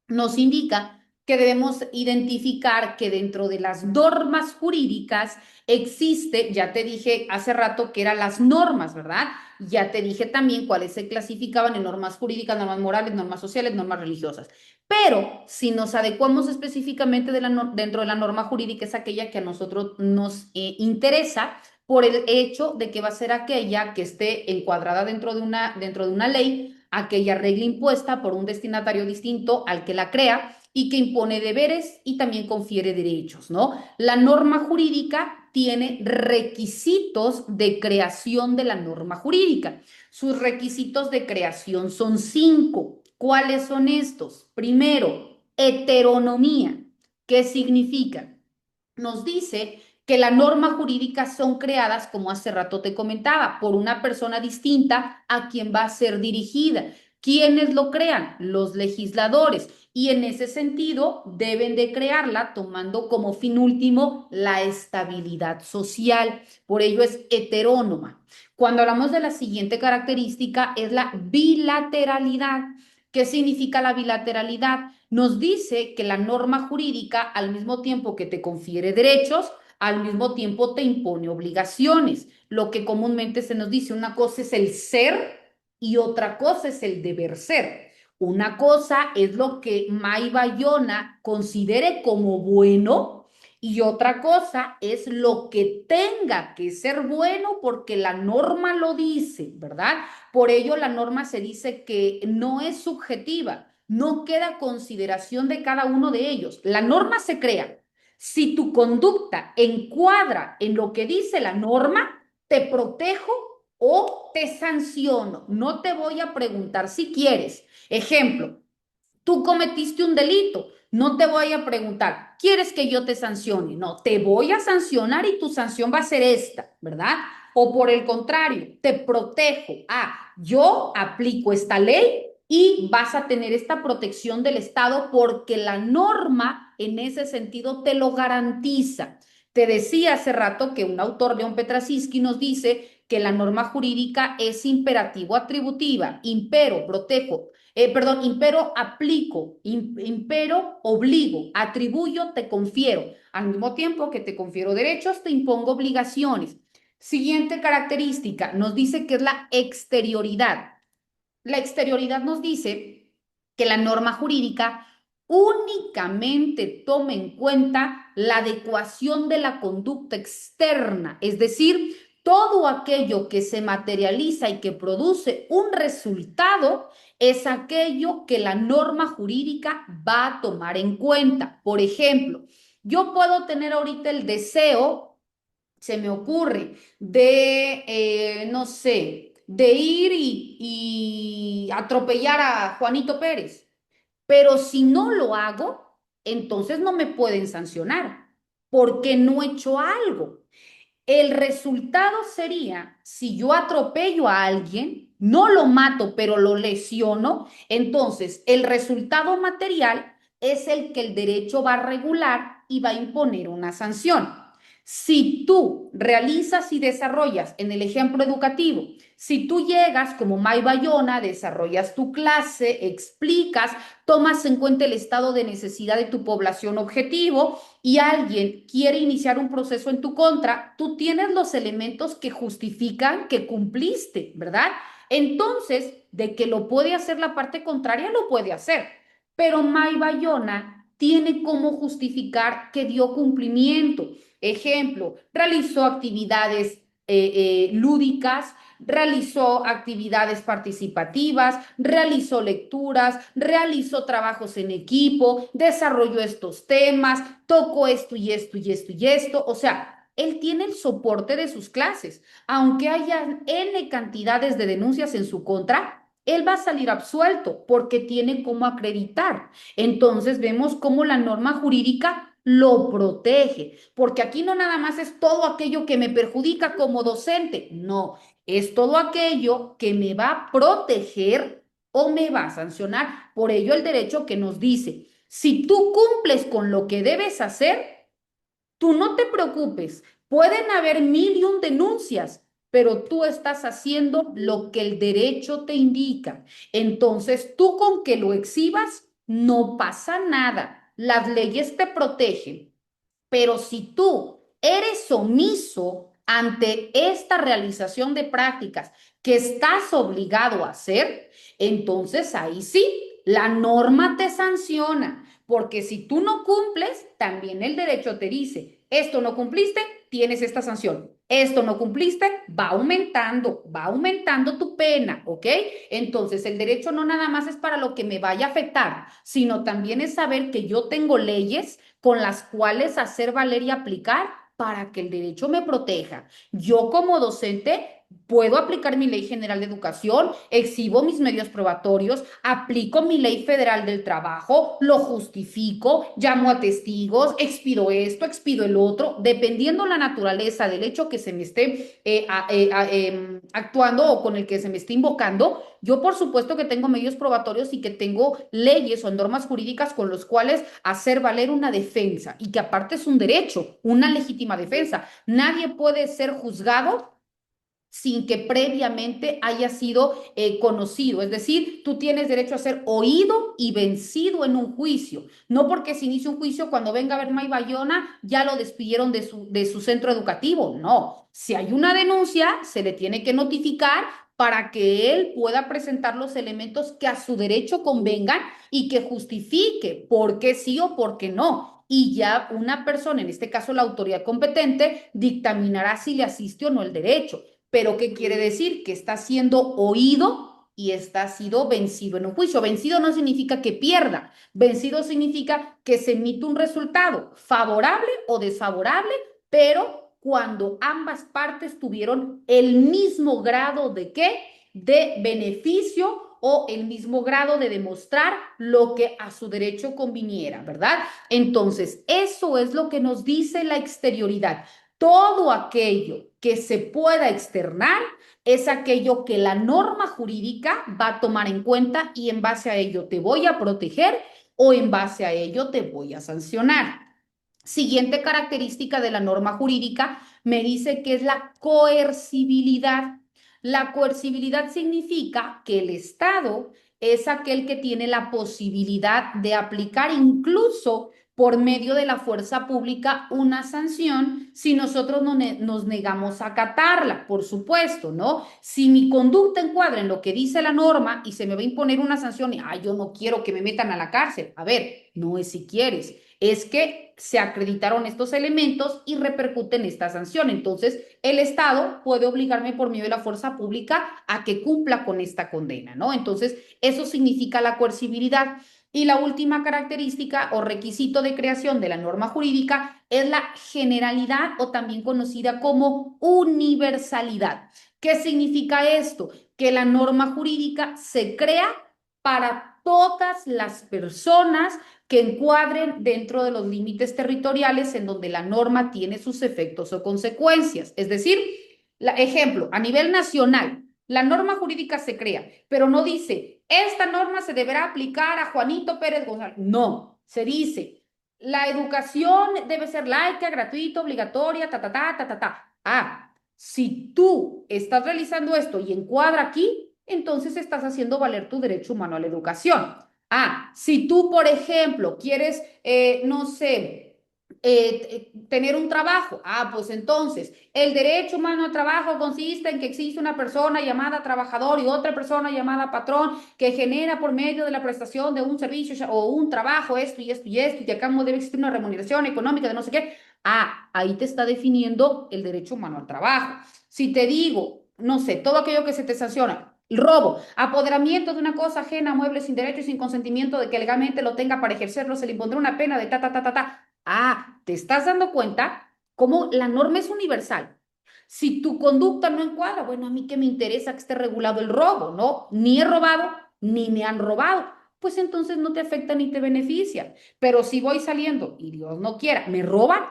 nos indica que debemos identificar que dentro de las normas jurídicas existe, ya te dije hace rato que eran las normas, ¿verdad? Ya te dije también cuáles se clasificaban en normas jurídicas, normas morales, normas sociales, normas religiosas. Pero si nos adecuamos específicamente dentro de la norma jurídica, es aquella que a nosotros nos interesa por el hecho de que va a ser aquella que esté encuadrada dentro de una ley, aquella regla impuesta por un destinatario distinto al que la crea y que impone deberes y también confiere derechos, ¿no? La norma jurídica tiene requisitos de creación de la norma jurídica. Sus requisitos de creación son 5. ¿Cuáles son estos? Primero, heteronomía. ¿Qué significa? Nos dice que las normas jurídicas son creadas, como hace rato te comentaba, por una persona distinta a quien va a ser dirigida. ¿Quiénes lo crean? Los legisladores. Y en ese sentido deben de crearla tomando como fin último la estabilidad social. Por ello es heterónoma. Cuando hablamos de la siguiente característica es la bilateralidad. ¿Qué significa la bilateralidad? Nos dice que la norma jurídica, al mismo tiempo que te confiere derechos, al mismo tiempo te impone obligaciones. Lo que comúnmente se nos dice, una cosa es el ser y otra cosa es el deber ser. Una cosa es lo que May Bayona considere como bueno y otra cosa es lo que tenga que ser bueno porque la norma lo dice, ¿verdad? Por ello la norma se dice que no es subjetiva, no queda consideración de cada uno de ellos. La norma se crea. Si tu conducta encuadra en lo que dice la norma, te protejo o te sanciono. No te voy a preguntar si quieres. Ejemplo, tú cometiste un delito. No te voy a preguntar, ¿quieres que yo te sancione? No, te voy a sancionar y tu sanción va a ser esta, ¿verdad? O por el contrario, te protejo. Ah, yo aplico esta ley y vas a tener esta protección del Estado porque la norma en ese sentido te lo garantiza. Te decía hace rato que un autor, León Petrasisky, nos dice que la norma jurídica es imperativo atributiva, impero, protejo, impero aplico, impero obligo, atribuyo, te confiero. Al mismo tiempo que te confiero derechos, te impongo obligaciones. Siguiente característica, nos dice que es la exterioridad. La exterioridad nos dice que la norma jurídica únicamente toma en cuenta la adecuación de la conducta externa, es decir, todo aquello que se materializa y que produce un resultado es aquello que la norma jurídica va a tomar en cuenta. Por ejemplo, yo puedo tener ahorita el deseo, se me ocurre, no sé, de ir y atropellar a Juanito Pérez. Pero si no lo hago, entonces no me pueden sancionar porque no he hecho algo. El resultado sería, si yo atropello a alguien, no lo mato, pero lo lesiono, entonces el resultado material es el que el derecho va a regular y va a imponer una sanción. Si tú realizas y desarrollas, en el ejemplo educativo, si tú llegas como May Bayona, desarrollas tu clase, explicas, tomas en cuenta el estado de necesidad de tu población objetivo y alguien quiere iniciar un proceso en tu contra, tú tienes los elementos que justifican que cumpliste, ¿verdad? Entonces, de que lo puede hacer la parte contraria, lo puede hacer. Pero May Bayona tiene cómo justificar que dio cumplimiento. Ejemplo, realizó actividades lúdicas, realizó actividades participativas, realizó lecturas, realizó trabajos en equipo, desarrolló estos temas, tocó esto y esto y esto y esto. O sea, él tiene el soporte de sus clases. Aunque haya N cantidades de denuncias en su contra, él va a salir absuelto porque tiene cómo acreditar. Entonces vemos cómo la norma jurídica lo protege, porque aquí no nada más es todo aquello que me perjudica como docente, no, es todo aquello que me va a proteger o me va a sancionar. Por ello el derecho que nos dice, si tú cumples con lo que debes hacer, tú no te preocupes, pueden haber mil y un denuncias, pero tú estás haciendo lo que el derecho te indica. Entonces, tú con que lo exhibas, no pasa nada. Las leyes te protegen. Pero si tú eres omiso ante esta realización de prácticas que estás obligado a hacer, entonces ahí sí, la norma te sanciona, porque si tú no cumples, también el derecho te dice, esto no cumpliste, tienes esta sanción. Esto no cumpliste, va aumentando tu pena, ¿ok? Entonces, el derecho no nada más es para lo que me vaya a afectar, sino también es saber que yo tengo leyes con las cuales hacer valer y aplicar para que el derecho me proteja. Yo como docente puedo aplicar mi ley general de educación, exhibo mis medios probatorios, aplico mi ley federal del trabajo, lo justifico, llamo a testigos, expido esto, expido el otro, dependiendo la naturaleza del hecho que se me esté actuando o con el que se me esté invocando. Yo por supuesto que tengo medios probatorios y que tengo leyes o normas jurídicas con los cuales hacer valer una defensa y que aparte es un derecho, una legítima defensa. Nadie puede ser juzgado sin que previamente haya sido conocido. Es decir, tú tienes derecho a ser oído y vencido en un juicio. No porque se inicie un juicio, cuando venga a ver May Bayona, ya lo despidieron de su centro educativo. No, si hay una denuncia, se le tiene que notificar para que él pueda presentar los elementos que a su derecho convengan y que justifique por qué sí o por qué no. Y ya una persona, en este caso la autoridad competente, dictaminará si le asiste o no el derecho. Pero ¿qué quiere decir? Que está siendo oído y está sido vencido en un juicio. Vencido no significa que pierda, vencido significa que se emite un resultado favorable o desfavorable, pero cuando ambas partes tuvieron el mismo grado de ¿qué? De beneficio o el mismo grado de demostrar lo que a su derecho conviniera, ¿verdad? Entonces, eso es lo que nos dice la exterioridad. Todo aquello que se pueda externar es aquello que la norma jurídica va a tomar en cuenta y en base a ello te voy a proteger o en base a ello te voy a sancionar. Siguiente característica de la norma jurídica me dice que es la coercibilidad. La coercibilidad significa que el Estado es aquel que tiene la posibilidad de aplicar incluso por medio de la fuerza pública una sanción si nosotros nos negamos a acatarla, por supuesto, ¿no? Si mi conducta encuadra en lo que dice la norma y se me va a imponer una sanción, yo no quiero que me metan a la cárcel. A ver, no es si quieres, es que se acreditaron estos elementos y repercuten esta sanción. Entonces, el Estado puede obligarme por medio de la fuerza pública a que cumpla con esta condena, ¿no? Entonces, eso significa la coercibilidad. Y la última característica o requisito de creación de la norma jurídica es la generalidad o también conocida como universalidad. ¿Qué significa esto? Que la norma jurídica se crea para todas las personas que encuadren dentro de los límites territoriales en donde la norma tiene sus efectos o consecuencias. Es decir, ejemplo, a nivel nacional, la norma jurídica se crea, pero no dice, esta norma se deberá aplicar a Juanito Pérez González. No, se dice, la educación debe ser laica, gratuita, obligatoria, ta. Si tú estás realizando esto y encuadra aquí, entonces estás haciendo valer tu derecho humano a la educación. Si tú, por ejemplo, quieres, no sé, tener un trabajo, pues entonces el derecho humano al trabajo consiste en que existe una persona llamada trabajador y otra persona llamada patrón que genera por medio de la prestación de un servicio o un trabajo esto y esto y esto, y que acá no debe existir una remuneración económica de no sé qué. Ahí te está definiendo el derecho humano al trabajo. Si te digo, no sé, todo aquello que se te sanciona, el robo, apoderamiento de una cosa ajena, mueble sin derecho y sin consentimiento de que legalmente lo tenga para ejercerlo, se le impondrá una pena de ta. ¿Te estás dando cuenta cómo la norma es universal? Si tu conducta no encuadra, bueno, a mí qué me interesa que esté regulado el robo, ¿no? Ni he robado, ni me han robado. Pues entonces no te afecta ni te beneficia. Pero si voy saliendo y Dios no quiera, me roban,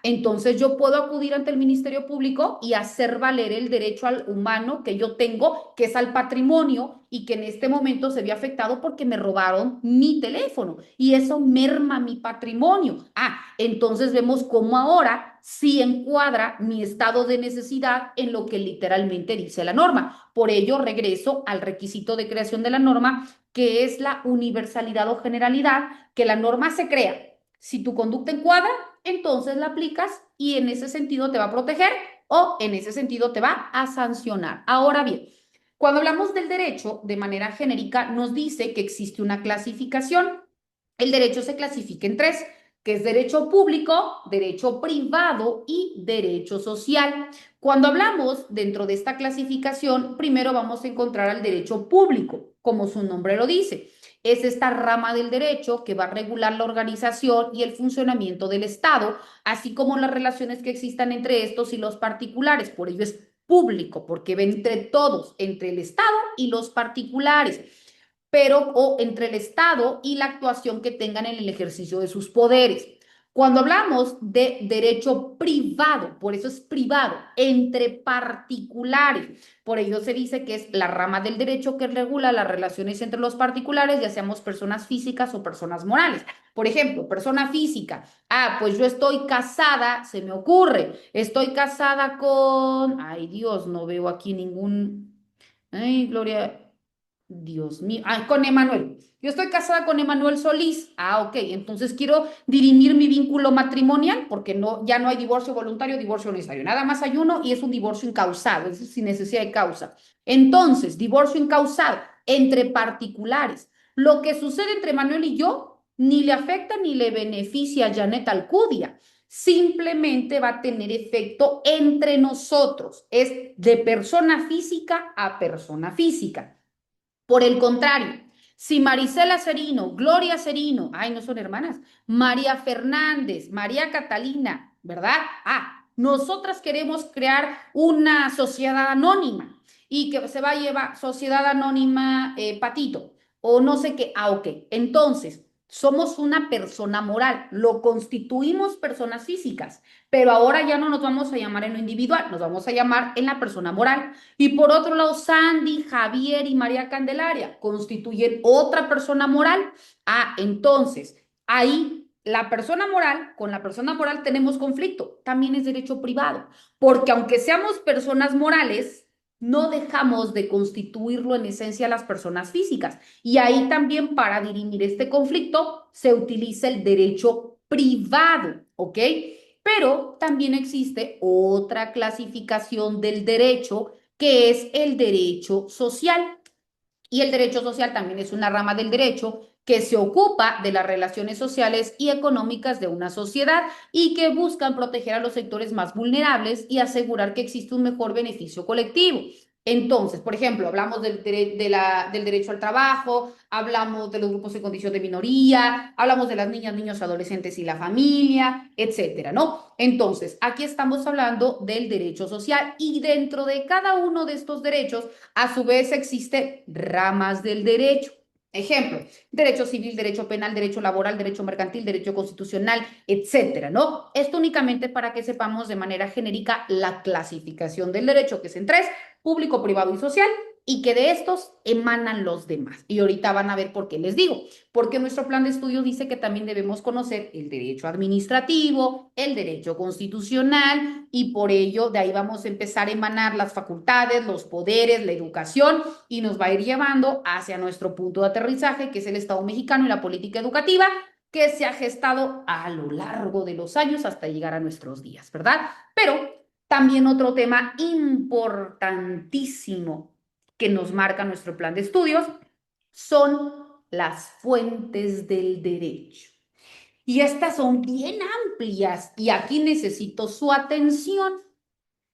entonces yo puedo acudir ante el Ministerio Público y hacer valer el derecho al humano que yo tengo, que es al patrimonio y que en este momento se ve afectado porque me robaron mi teléfono y eso merma mi patrimonio. Entonces vemos cómo ahora sí encuadra mi estado de necesidad en lo que literalmente dice la norma. Por ello regreso al requisito de creación de la norma, que es la universalidad o generalidad, que la norma se crea. Si tu conducta encuadra, entonces la aplicas y en ese sentido te va a proteger o en ese sentido te va a sancionar. Ahora bien, cuando hablamos del derecho de manera genérica, nos dice que existe una clasificación. El derecho se clasifica en tres, que es derecho público, derecho privado y derecho social. Cuando hablamos dentro de esta clasificación, primero vamos a encontrar al derecho público, como su nombre lo dice. Es esta rama del derecho que va a regular la organización y el funcionamiento del Estado, así como las relaciones que existan entre estos y los particulares. Por ello es público, porque ve entre todos, entre el Estado y los particulares, pero o entre el Estado y la actuación que tengan en el ejercicio de sus poderes. Cuando hablamos de derecho privado, por eso es privado, entre particulares, por ello se dice que es la rama del derecho que regula las relaciones entre los particulares, ya seamos personas físicas o personas morales. Por ejemplo, persona física, pues yo estoy casada, se me ocurre, estoy casada con, ay Dios, no veo aquí ningún, ay Gloria, Dios mío, con Emanuel. Yo estoy casada con Emanuel Solís. Ok, entonces quiero dirimir mi vínculo matrimonial porque no, ya no hay divorcio voluntario, divorcio necesario. Nada más hay uno y es un divorcio incausado, es decir, sin necesidad de causa. Entonces, divorcio incausado entre particulares. Lo que sucede entre Emanuel y yo ni le afecta ni le beneficia a Janet Alcudia. Simplemente va a tener efecto entre nosotros. Es de persona física a persona física. Por el contrario, si Marisela Cerino, Gloria Cerino, no son hermanas, María Fernández, María Catalina, ¿verdad? Nosotras queremos crear una sociedad anónima y que se va a llevar sociedad anónima Patito o no sé qué. Ok, entonces somos una persona moral, lo constituimos personas físicas, pero ahora ya no nos vamos a llamar en lo individual, nos vamos a llamar en la persona moral. Y por otro lado, Sandy, Javier y María Candelaria constituyen otra persona moral. Entonces, ahí la persona moral, con la persona moral tenemos conflicto, también es derecho privado, porque aunque seamos personas morales, no dejamos de constituirlo en esencia las personas físicas. Y ahí también para dirimir este conflicto se utiliza el derecho privado, ¿ok? Pero también existe otra clasificación del derecho que es el derecho social. Y el derecho social también es una rama del derecho que se ocupa de las relaciones sociales y económicas de una sociedad y que buscan proteger a los sectores más vulnerables y asegurar que existe un mejor beneficio colectivo. Entonces, por ejemplo, hablamos del derecho al trabajo, hablamos de los grupos en condición de minoría, hablamos de las niñas, niños, adolescentes y la familia, etcétera, ¿no? Entonces, aquí estamos hablando del derecho social y dentro de cada uno de estos derechos a su vez existen ramas del derecho. Ejemplo, derecho civil, derecho penal, derecho laboral, derecho mercantil, derecho constitucional, etcétera, ¿no? Esto únicamente para que sepamos de manera genérica la clasificación del derecho, que es en tres: público, privado y social, y que de estos emanan los demás. Y ahorita van a ver por qué les digo, porque nuestro plan de estudio dice que también debemos conocer el derecho administrativo, el derecho constitucional, y por ello de ahí vamos a empezar a emanar las facultades, los poderes, la educación, y nos va a ir llevando hacia nuestro punto de aterrizaje, que es el Estado mexicano y la política educativa, que se ha gestado a lo largo de los años hasta llegar a nuestros días, ¿verdad? Pero también otro tema importantísimo que nos marca nuestro plan de estudios son las fuentes del derecho. Y estas son bien amplias y aquí necesito su atención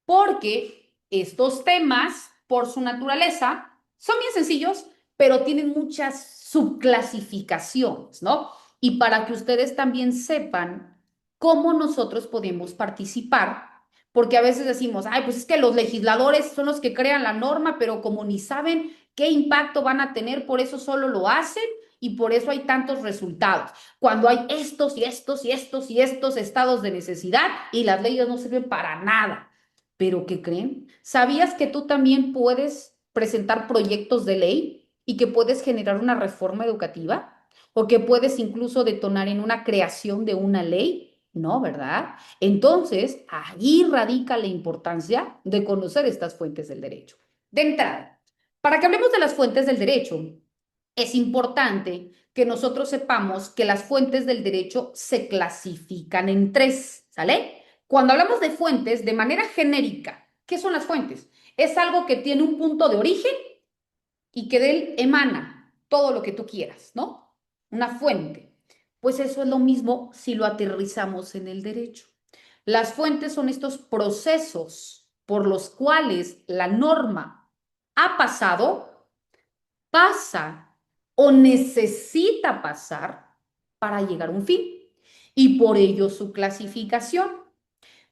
porque estos temas, por su naturaleza, son bien sencillos, pero tienen muchas subclasificaciones, ¿no? Y para que ustedes también sepan cómo nosotros podemos participar, porque a veces decimos, ay, pues es que los legisladores son los que crean la norma, pero como ni saben qué impacto van a tener, por eso solo lo hacen y por eso hay tantos resultados. Cuando hay estos y estos y estos y estos estados de necesidad y las leyes no sirven para nada. ¿Pero qué creen? ¿Sabías que tú también puedes presentar proyectos de ley y que puedes generar una reforma educativa? ¿O que puedes incluso detonar en una creación de una ley? No, ¿verdad? Entonces, ahí radica la importancia de conocer estas fuentes del derecho. De entrada, para que hablemos de las fuentes del derecho, es importante que nosotros sepamos que las fuentes del derecho se clasifican en tres, ¿sale? Cuando hablamos de fuentes, de manera genérica, ¿qué son las fuentes? Es algo que tiene un punto de origen y que de él emana todo lo que tú quieras, ¿no? Una fuente. Pues eso es lo mismo si lo aterrizamos en el derecho. Las fuentes son estos procesos por los cuales la norma ha pasado, pasa o necesita pasar para llegar a un fin. Y por ello su clasificación.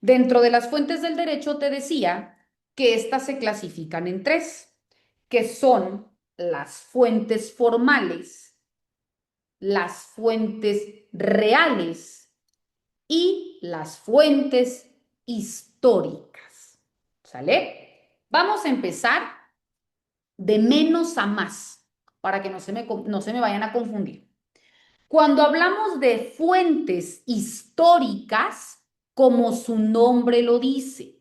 Dentro de las fuentes del derecho te decía que estas se clasifican en tres, que son las fuentes formales, las fuentes reales y las fuentes históricas. ¿Sale? Vamos a empezar de menos a más para que no se me vayan a confundir. Cuando hablamos de fuentes históricas, como su nombre lo dice,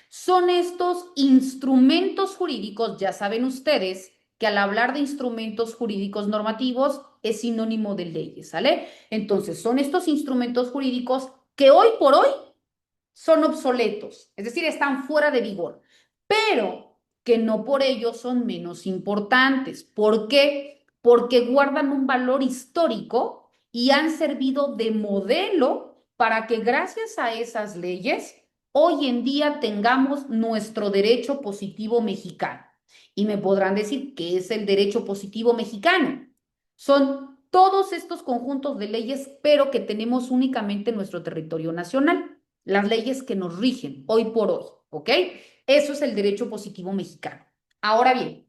son estos instrumentos jurídicos, ya saben ustedes que al hablar de instrumentos jurídicos normativos es sinónimo de leyes, ¿sale? Entonces, son estos instrumentos jurídicos que hoy por hoy son obsoletos, es decir, están fuera de vigor, pero que no por ello son menos importantes. ¿Por qué? Porque guardan un valor histórico y han servido de modelo para que gracias a esas leyes hoy en día tengamos nuestro derecho positivo mexicano. Y me podrán decir, ¿qué es el derecho positivo mexicano? Son todos estos conjuntos de leyes, pero que tenemos únicamente en nuestro territorio nacional, las leyes que nos rigen hoy por hoy, ¿ok? Eso es el derecho positivo mexicano. Ahora bien,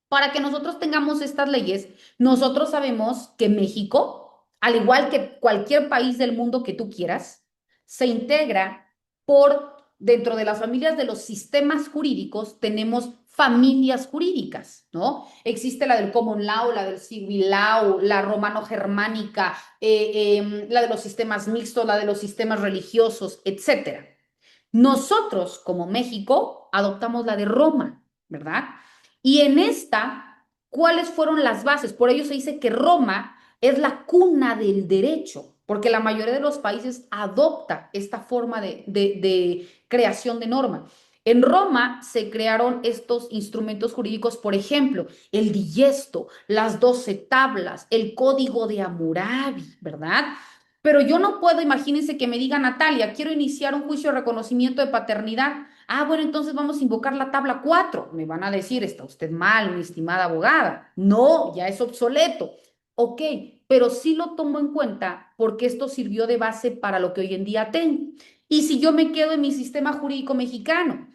para que nosotros tengamos estas leyes, nosotros sabemos que México al igual que cualquier país del mundo que tú quieras, se integra por dentro de las familias de los sistemas jurídicos tenemos familias jurídicas, ¿no? Existe la del Common Law, la del Civil Law, la romano-germánica, la de los sistemas mixtos, la de los sistemas religiosos, etcétera. Nosotros, como México, adoptamos la de Roma, ¿verdad? Y en esta, ¿cuáles fueron las bases? Por ello se dice que Roma es la cuna del derecho, porque la mayoría de los países adopta esta forma de creación de norma. En Roma se crearon estos instrumentos jurídicos, por ejemplo, el digesto, las 12 tablas, el código de Hammurabi, ¿verdad? Pero yo no puedo, imagínense que me diga Natalia, quiero iniciar un juicio de reconocimiento de paternidad. Ah, bueno, entonces vamos a invocar la tabla 4. Me van a decir, está usted mal, mi estimada abogada. No, ya es obsoleto. Ok, pero sí lo tomo en cuenta porque esto sirvió de base para lo que hoy en día tengo. Y si yo me quedo en mi sistema jurídico mexicano,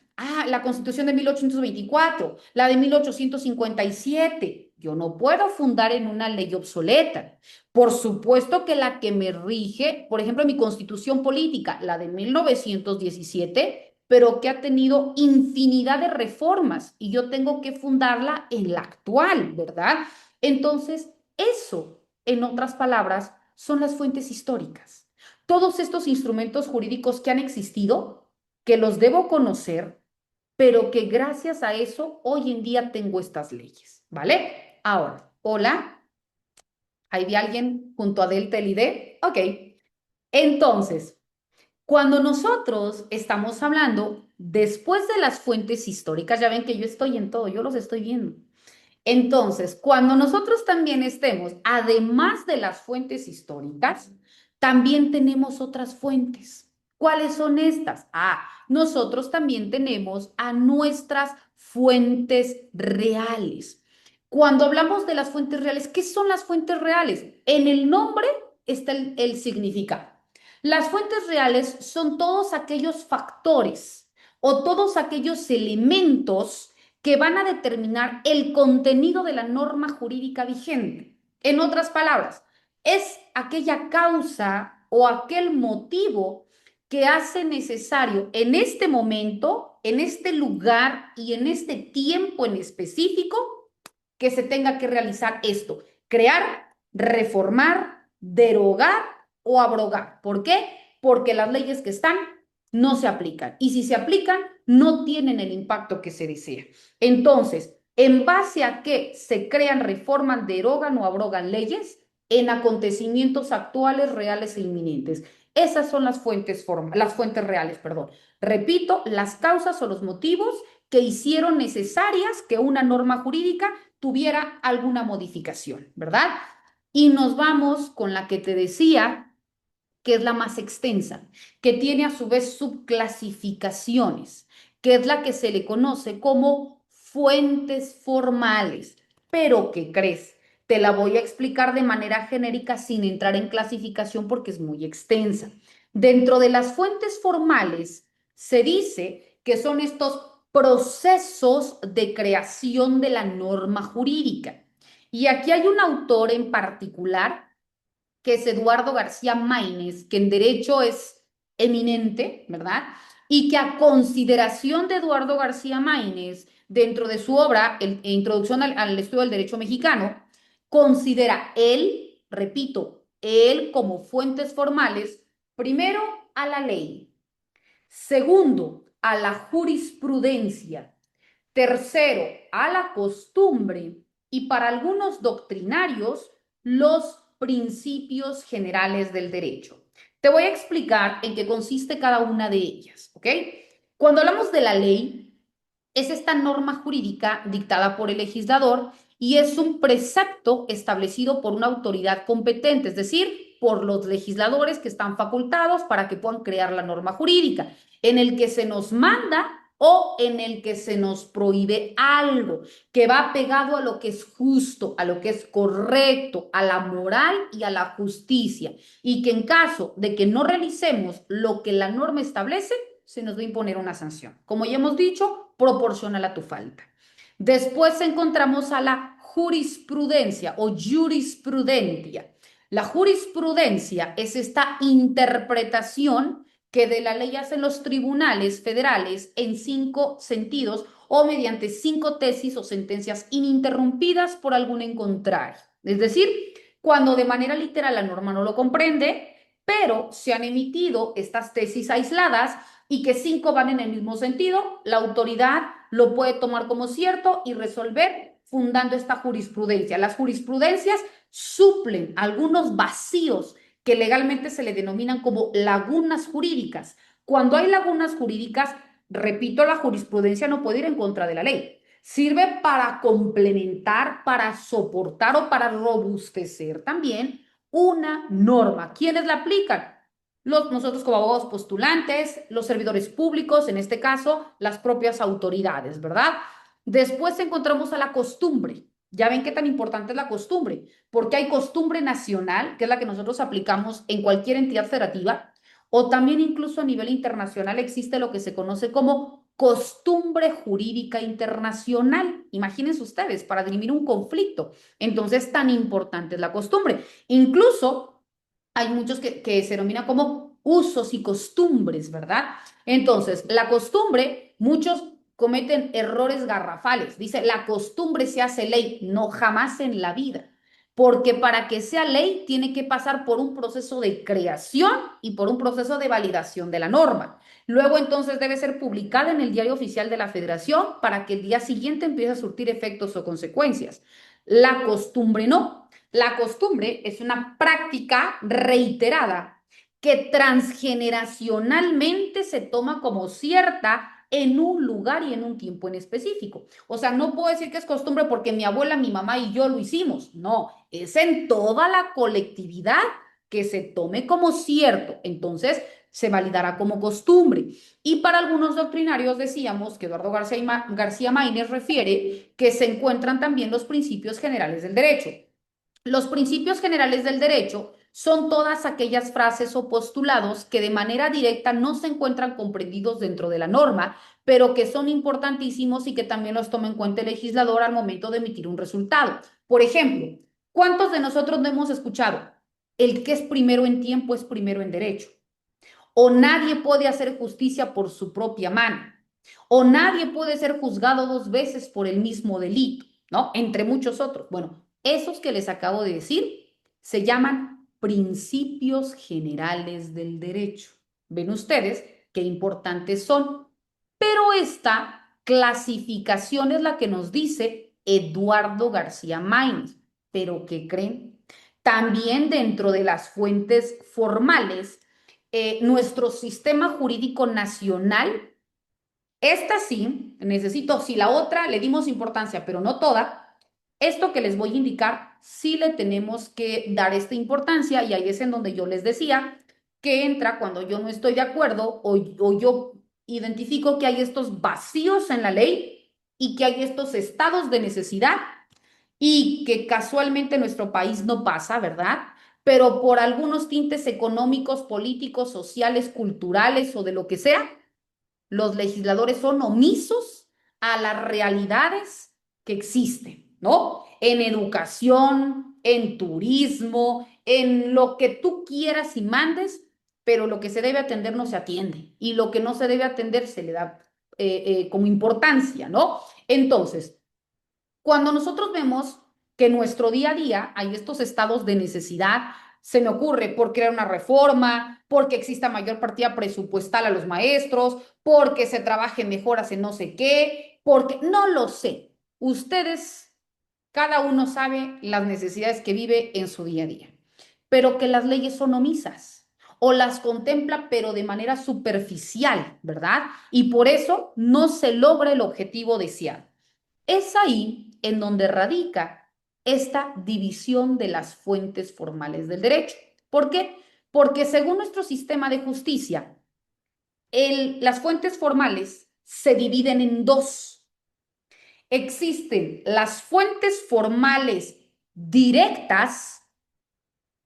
la Constitución de 1824, la de 1857, yo no puedo fundar en una ley obsoleta. Por supuesto que la que me rige, por ejemplo, mi constitución política, la de 1917, pero que ha tenido infinidad de reformas y yo tengo que fundarla en la actual, ¿verdad? Entonces, eso, en otras palabras, son las fuentes históricas. Todos estos instrumentos jurídicos que han existido, que los debo conocer, pero que gracias a eso hoy en día tengo estas leyes, ¿vale? Ahora, hola. ¿Hay de alguien junto a Delta el ID? Ok. Entonces, cuando nosotros estamos hablando, después de las fuentes históricas, ya ven que yo estoy en todo, yo los estoy viendo. Entonces, cuando nosotros también estemos, además de las fuentes históricas, también tenemos otras fuentes. ¿Cuáles son estas? Nosotros también tenemos a nuestras fuentes reales. Cuando hablamos de las fuentes reales, ¿qué son las fuentes reales? En el nombre está el significado. Las fuentes reales son todos aquellos factores o todos aquellos elementos que van a determinar el contenido de la norma jurídica vigente. En otras palabras, es aquella causa o aquel motivo que hace necesario en este momento, en este lugar y en este tiempo en específico que se tenga que realizar esto: crear, reformar, derogar o abrogar. ¿Por qué? Porque las leyes que están no se aplican. Y si se aplican, no tienen el impacto que se desea. Entonces, ¿en base a qué se crean, reforman, derogan o abrogan leyes? En acontecimientos actuales, reales e inminentes. Esas son las fuentes reales, perdón. Repito, las causas o los motivos que hicieron necesarias que una norma jurídica tuviera alguna modificación, ¿verdad? Y nos vamos con la que te decía, que es la más extensa, que tiene a su vez subclasificaciones, que es la que se le conoce como fuentes formales. Pero, ¿qué crees? Te la voy a explicar de manera genérica sin entrar en clasificación porque es muy extensa. Dentro de las fuentes formales se dice que son estos procesos de creación de la norma jurídica. Y aquí hay un autor en particular que es Eduardo García Maínez, que en derecho es eminente, ¿verdad? Y que a consideración de Eduardo García Maínez, dentro de su obra, Introducción al Estudio del Derecho Mexicano, considera él, repito, él como fuentes formales, primero a la ley, segundo a la jurisprudencia, tercero a la costumbre y para algunos doctrinarios los principios generales del derecho. Te voy a explicar en qué consiste cada una de ellas, ¿ok? Cuando hablamos de la ley, es esta norma jurídica dictada por el legislador y es un precepto establecido por una autoridad competente, es decir, por los legisladores que están facultados para que puedan crear la norma jurídica, en el que se nos manda o en el que se nos prohíbe algo que va pegado a lo que es justo, a lo que es correcto, a la moral y a la justicia, y que en caso de que no realicemos lo que la norma establece, se nos va a imponer una sanción. Como ya hemos dicho, proporcional a tu falta. Después encontramos a la jurisprudencia o jurisprudencia. La jurisprudencia es esta interpretación que de la ley hacen los tribunales federales en 5 sentidos o mediante 5 tesis o sentencias ininterrumpidas por algún en contrario. Es decir, cuando de manera literal la norma no lo comprende, pero se han emitido estas tesis aisladas y que 5 van en el mismo sentido, la autoridad lo puede tomar como cierto y resolver fundando esta jurisprudencia. Las jurisprudencias suplen algunos vacíos que legalmente se le denominan como lagunas jurídicas. Cuando hay lagunas jurídicas, repito, la jurisprudencia no puede ir en contra de la ley. Sirve para complementar, para soportar o para robustecer también una norma. ¿Quiénes la aplican? Nosotros como abogados postulantes, los servidores públicos, en este caso, las propias autoridades, ¿verdad? Después encontramos a la costumbre. Ya ven qué tan importante es la costumbre, porque hay costumbre nacional, que es la que nosotros aplicamos en cualquier entidad federativa, o también incluso a nivel internacional existe lo que se conoce como costumbre jurídica internacional. Imagínense ustedes, para dirimir un conflicto. Entonces, tan importante es la costumbre. Incluso hay muchos que se denomina como usos y costumbres, ¿verdad? Entonces, la costumbre, muchos cometen errores garrafales. Dice, la costumbre se hace ley, no jamás en la vida. Porque para que sea ley tiene que pasar por un proceso de creación y por un proceso de validación de la norma. Luego entonces debe ser publicada en el Diario Oficial de la Federación para que el día siguiente empiece a surtir efectos o consecuencias. La costumbre no. La costumbre es una práctica reiterada que transgeneracionalmente se toma como cierta en un lugar y en un tiempo en específico. O sea, no puedo decir que es costumbre porque mi abuela, mi mamá y yo lo hicimos. No, es en toda la colectividad que se tome como cierto. Entonces, se validará como costumbre. Y para algunos doctrinarios decíamos que Eduardo García Maínez refiere que se encuentran también los principios generales del derecho. Los principios generales del derecho son todas aquellas frases o postulados que de manera directa no se encuentran comprendidos dentro de la norma, pero que son importantísimos y que también los toma en cuenta el legislador al momento de emitir un resultado. Por ejemplo, ¿cuántos de nosotros no hemos escuchado? El que es primero en tiempo es primero en derecho. O nadie puede hacer justicia por su propia mano. O nadie puede ser juzgado 2 veces por el mismo delito, ¿no? Entre muchos otros. Bueno, esos que les acabo de decir se llaman principios generales del derecho. Ven ustedes qué importantes son. Pero esta clasificación es la que nos dice Eduardo García Maínez. ¿Pero qué creen? También dentro de las fuentes formales, nuestro sistema jurídico nacional, esta sí, necesito, si la otra le dimos importancia, pero no toda, esto que les voy a indicar, sí le tenemos que dar esta importancia y ahí es en donde yo les decía que entra cuando yo no estoy de acuerdo o yo identifico que hay estos vacíos en la ley y que hay estos estados de necesidad y que casualmente en nuestro país no pasa, ¿verdad? Pero por algunos tintes económicos, políticos, sociales, culturales o de lo que sea, los legisladores son omisos a las realidades que existen, ¿no? En educación, en turismo, en lo que tú quieras y mandes, pero lo que se debe atender no se atiende y lo que no se debe atender se le da como importancia, ¿no? Entonces, cuando nosotros vemos que en nuestro día a día hay estos estados de necesidad, se me ocurre por crear una reforma, porque exista mayor partida presupuestal a los maestros, porque se trabaje mejoras en no sé qué, porque no lo sé. Ustedes, cada uno sabe las necesidades que vive en su día a día, pero que las leyes son omisas o las contempla pero de manera superficial, ¿verdad? Y por eso no se logra el objetivo deseado. Es ahí en donde radica esta división de las fuentes formales del derecho. ¿Por qué? Porque según nuestro sistema de justicia, las fuentes formales se dividen en dos. Existen las fuentes formales directas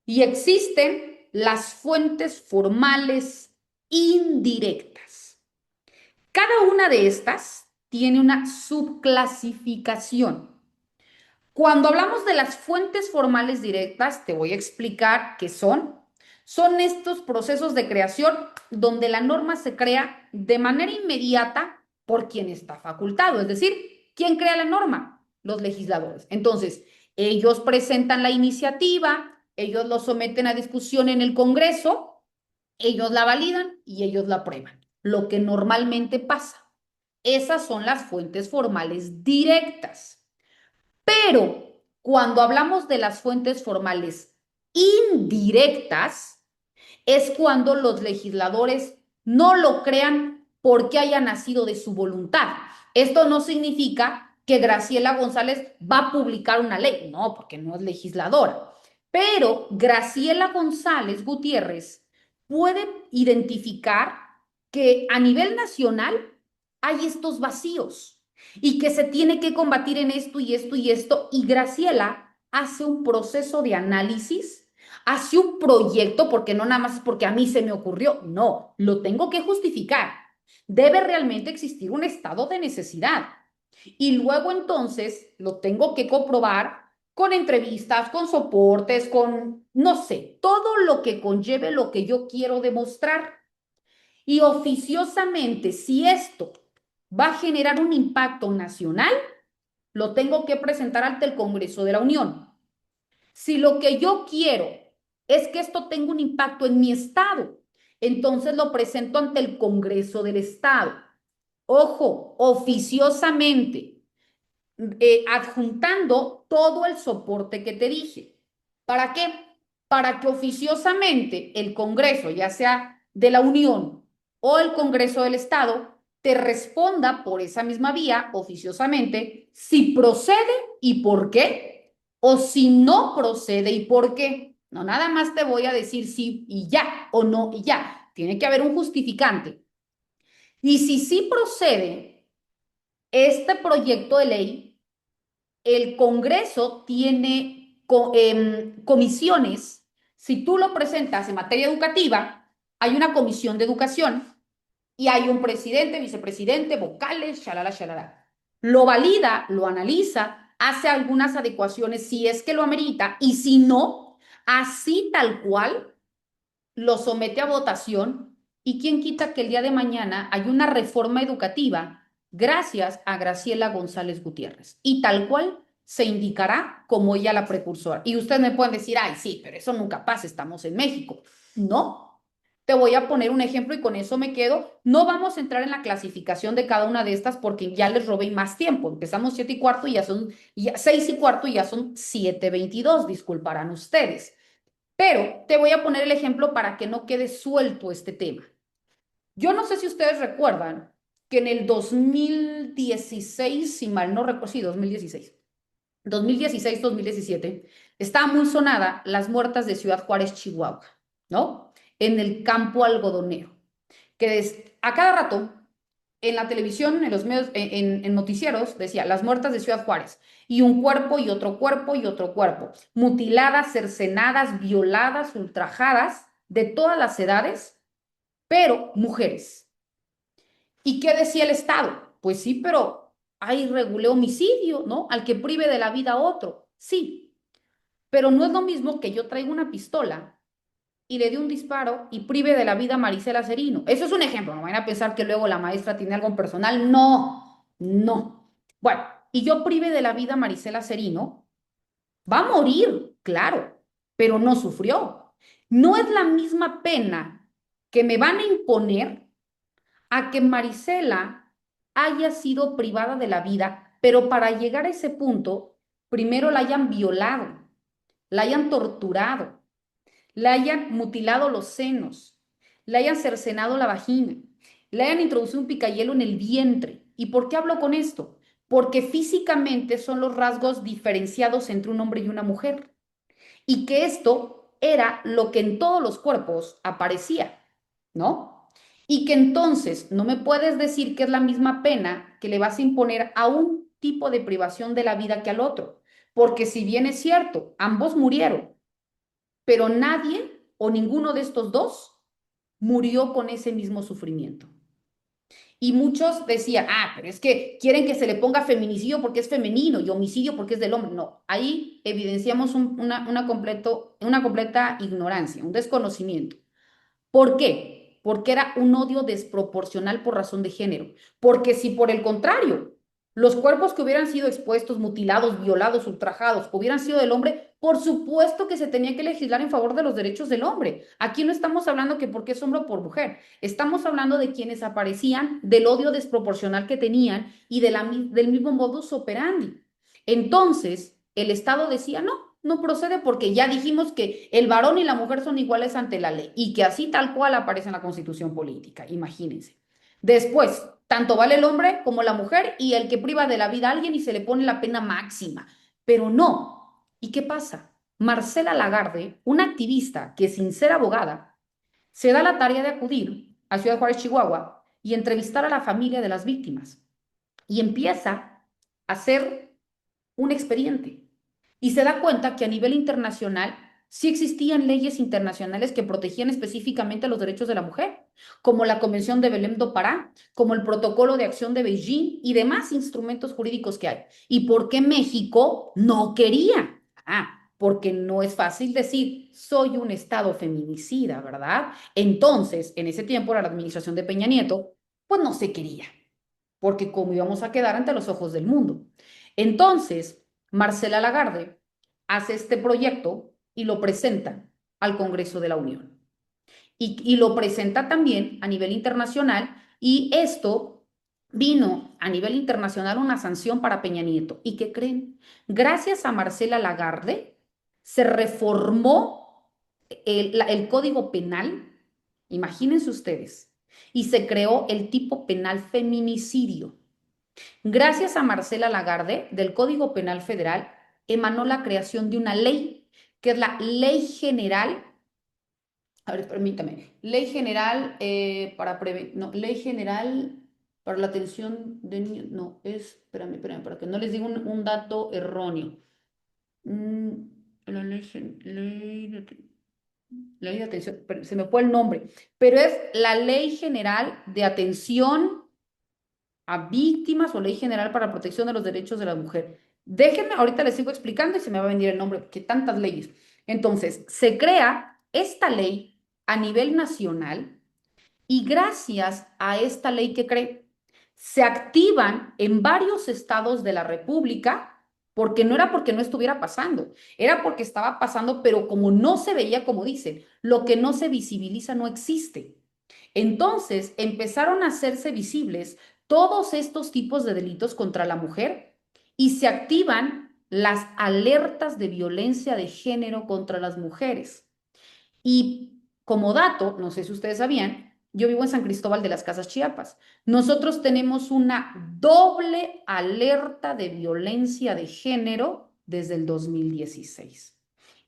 y existen las fuentes formales indirectas. Cada una de estas tiene una subclasificación. Cuando hablamos de las fuentes formales directas, te voy a explicar qué son. Son estos procesos de creación donde la norma se crea de manera inmediata por quien está facultado, es decir, ¿quién crea la norma? Los legisladores. Entonces, ellos presentan la iniciativa, ellos lo someten a discusión en el Congreso, ellos la validan y ellos la aprueban, lo que normalmente pasa. Esas son las fuentes formales directas. Pero cuando hablamos de las fuentes formales indirectas, es cuando los legisladores no lo crean porque haya nacido de su voluntad. Esto no significa que Graciela González va a publicar una ley, no, porque no es legisladora. Pero Graciela González Gutiérrez puede identificar que a nivel nacional hay estos vacíos y que se tiene que combatir en esto y esto y esto. Y Graciela hace un proceso de análisis, hace un proyecto, porque no nada más es porque a mí se me ocurrió, no, lo tengo que justificar. Debe realmente existir un estado de necesidad. Y luego entonces lo tengo que comprobar con entrevistas, con soportes, con, no sé, todo lo que conlleve lo que yo quiero demostrar. Y oficiosamente, si esto va a generar un impacto nacional, lo tengo que presentar ante el Congreso de la Unión. Si lo que yo quiero es que esto tenga un impacto en mi estado, entonces lo presento ante el Congreso del Estado. Ojo, oficiosamente, adjuntando todo el soporte que te dije. ¿Para qué? Para que oficiosamente el Congreso, ya sea de la Unión o el Congreso del Estado, te responda por esa misma vía, oficiosamente, si procede y por qué, o si no procede y por qué. No, nada más te voy a decir sí y ya, o no y ya. Tiene que haber un justificante. Y si sí procede este proyecto de ley, el Congreso tiene comisiones. Si tú lo presentas en materia educativa, hay una comisión de educación y hay un presidente, vicepresidente, vocales, shalala, shalala. Lo valida, lo analiza, hace algunas adecuaciones si es que lo amerita y si no, así tal cual lo somete a votación y quién quita que el día de mañana hay una reforma educativa gracias a Graciela González Gutiérrez y tal cual se indicará como ella la precursora. Y ustedes me pueden decir, ay, sí, pero eso nunca pasa, estamos en México. No, te voy a poner un ejemplo y con eso me quedo. No vamos a entrar en la clasificación de cada una de estas porque ya les robé más tiempo. Empezamos 7:15 y ya son 6:15 y ya son 7:22, disculparán ustedes. Pero te voy a poner el ejemplo para que no quede suelto este tema. Yo no sé si ustedes recuerdan que en el 2016, si mal no recuerdo, sí, 2016, 2017, estaba muy sonada las muertas de Ciudad Juárez, Chihuahua, ¿no? En el campo algodonero, que a cada rato en la televisión, en los medios, en noticieros, decía las muertas de Ciudad Juárez, y un cuerpo y otro cuerpo y otro cuerpo, mutiladas, cercenadas, violadas, ultrajadas, de todas las edades, pero mujeres. ¿Y qué decía el Estado? Pues sí, pero hay regulé homicidio, ¿no? Al que prive de la vida a otro. Sí, pero no es lo mismo que yo traiga una pistola y le dé un disparo y prive de la vida a Marisela Cerino. Eso es un ejemplo, no vayan a pensar que luego la maestra tiene algo en personal. No, no. Bueno, y yo prive de la vida a Marisela Cerino, va a morir, claro, pero no sufrió. No es la misma pena que me van a imponer a que Marisela haya sido privada de la vida, pero para llegar a ese punto, primero la hayan violado, la hayan torturado, le hayan mutilado los senos, le hayan cercenado la vagina, le hayan introducido un picayelo en el vientre. ¿Y por qué hablo con esto? Porque físicamente son los rasgos diferenciados entre un hombre y una mujer. Y que esto era lo que en todos los cuerpos aparecía, ¿no? Y que entonces no me puedes decir que es la misma pena que le vas a imponer a un tipo de privación de la vida que al otro. Porque si bien es cierto, ambos murieron, pero nadie o ninguno de estos dos murió con ese mismo sufrimiento. Y muchos decían, pero es que quieren que se le ponga feminicidio porque es femenino y homicidio porque es del hombre. No, ahí evidenciamos una completa ignorancia, un desconocimiento. ¿Por qué? Porque era un odio desproporcional por razón de género. Porque si por el contrario, los cuerpos que hubieran sido expuestos, mutilados, violados, ultrajados, hubieran sido del hombre, por supuesto que se tenía que legislar en favor de los derechos del hombre. Aquí no estamos hablando que porque es hombre o por mujer. Estamos hablando de quienes aparecían, del odio desproporcional que tenían y del mismo modus operandi. Entonces, el Estado decía, no procede porque ya dijimos que el varón y la mujer son iguales ante la ley y que así tal cual aparece en la Constitución política, imagínense. Después, tanto vale el hombre como la mujer y el que priva de la vida a alguien y se le pone la pena máxima. Pero no. ¿Y qué pasa? Marcela Lagarde, una activista que sin ser abogada, se da la tarea de acudir a Ciudad Juárez, Chihuahua, y entrevistar a la familia de las víctimas. Y empieza a hacer un expediente y se da cuenta que a nivel internacional sí existían leyes internacionales que protegían específicamente los derechos de la mujer, como la Convención de Belém do Pará, como el Protocolo de Acción de Beijing y demás instrumentos jurídicos que hay. ¿Y por qué México no quería? Porque no es fácil decir, soy un Estado feminicida, ¿verdad? Entonces, en ese tiempo, era la administración de Peña Nieto, pues no se quería, porque cómo íbamos a quedar ante los ojos del mundo. Entonces, Marcela Lagarde hace este proyecto y lo presenta al Congreso de la Unión. Y lo presenta también a nivel internacional y esto vino a nivel internacional una sanción para Peña Nieto. ¿Y qué creen? Gracias a Marcela Lagarde se reformó el Código Penal, imagínense ustedes, y se creó el tipo penal feminicidio. Gracias a Marcela Lagarde, del Código Penal Federal, emanó la creación de una ley, que es la Ley General, a ver, permítame, Ley General para prevenir, no, Ley General para la atención de niños, no, espérame, para que no les diga un dato erróneo. La ley de atención, se me fue el nombre, pero es la Ley General de Atención a Víctimas o Ley General para la Protección de los Derechos de la Mujer. Déjenme, ahorita les sigo explicando y se me va a venir el nombre, que tantas leyes. Entonces, se crea esta ley a nivel nacional y gracias a esta ley que cree, se activan en varios estados de la República, porque no era porque no estuviera pasando, era porque estaba pasando, pero como no se veía, como dicen, lo que no se visibiliza no existe. Entonces empezaron a hacerse visibles todos estos tipos de delitos contra la mujer y se activan las alertas de violencia de género contra las mujeres. Y como dato, no sé si ustedes sabían, yo vivo en San Cristóbal de las Casas, Chiapas. Nosotros tenemos una doble alerta de violencia de género desde el 2016.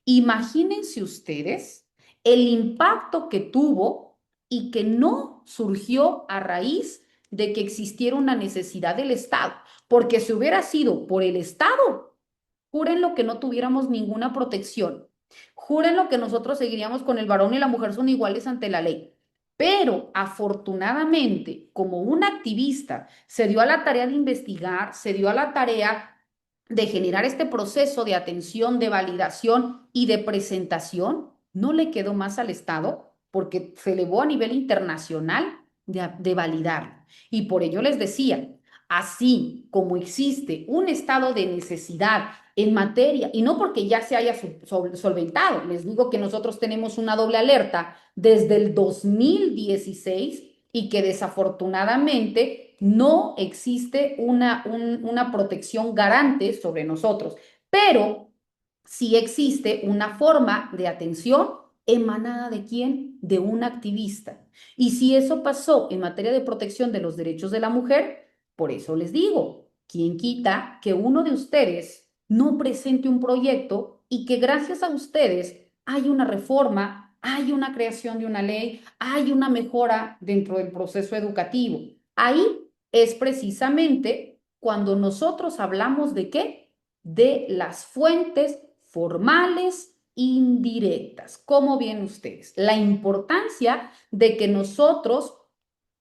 Imagínense ustedes el impacto que tuvo y que no surgió a raíz de que existiera una necesidad del Estado, porque si hubiera sido por el Estado, júrenlo que no tuviéramos ninguna protección. Júrenlo que nosotros seguiríamos con el varón y la mujer son iguales ante la ley. Pero afortunadamente, como un activista se dio a la tarea de investigar, se dio a la tarea de generar este proceso de atención, de validación y de presentación, no le quedó más al Estado porque se elevó a nivel internacional de validar. Y por ello les decía, así como existe un estado de necesidad en materia, y no porque ya se haya solventado, les digo que nosotros tenemos una doble alerta desde el 2016 y que desafortunadamente no existe una protección garante sobre nosotros, pero sí existe una forma de atención emanada de quién? De un activista. Y si eso pasó en materia de protección de los derechos de la mujer, por eso les digo, ¿quién quita que uno de ustedes no presente un proyecto y que gracias a ustedes hay una reforma, hay una creación de una ley, hay una mejora dentro del proceso educativo? Ahí es precisamente cuando nosotros hablamos de qué? De las fuentes formales indirectas. ¿Cómo ven ustedes? La importancia de que nosotros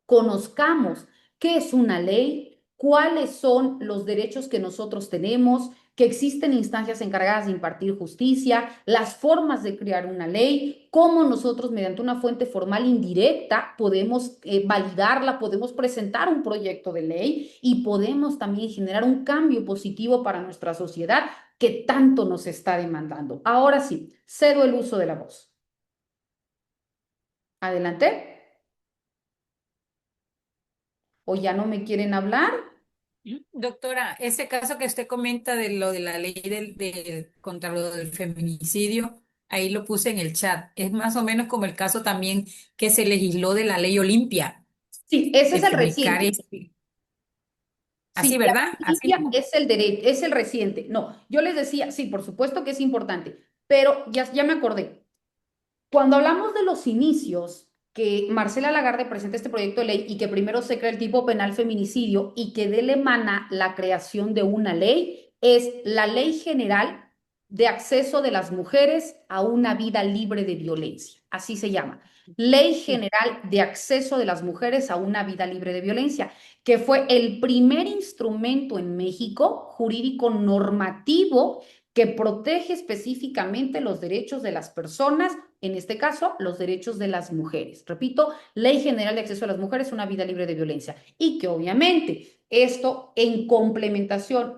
conozcamos qué es una ley, cuáles son los derechos que nosotros tenemos, que existen instancias encargadas de impartir justicia, las formas de crear una ley, cómo nosotros mediante una fuente formal indirecta podemos validarla, podemos presentar un proyecto de ley y podemos también generar un cambio positivo para nuestra sociedad que tanto nos está demandando. Ahora sí, cedo el uso de la voz. Adelante. ¿O ya no me quieren hablar? Doctora, ese caso que usted comenta de lo de la ley contra lo del feminicidio, ahí lo puse en el chat. Es más o menos como el caso también que se legisló de la ley Olimpia, Sí, ese es de el erradicar reciente. así, Sí, ¿verdad? Así Olimpia mismo. es el derecho, es el reciente. No, yo les decía, sí, por supuesto que es importante, pero ya me acordé. Cuando hablamos de los inicios, que Marcela Lagarde presenta este proyecto de ley y que primero se crea el tipo penal feminicidio y que de él emana la creación de una ley, es la Ley General de Acceso de las Mujeres a una Vida Libre de Violencia. Así se llama. Ley General de Acceso de las Mujeres a una Vida Libre de Violencia, que fue el primer instrumento en México jurídico normativo que protege específicamente los derechos de las personas, en este caso, los derechos de las mujeres. Repito, Ley General de Acceso a las Mujeres a una Vida Libre de Violencia. Y que obviamente esto en complementación,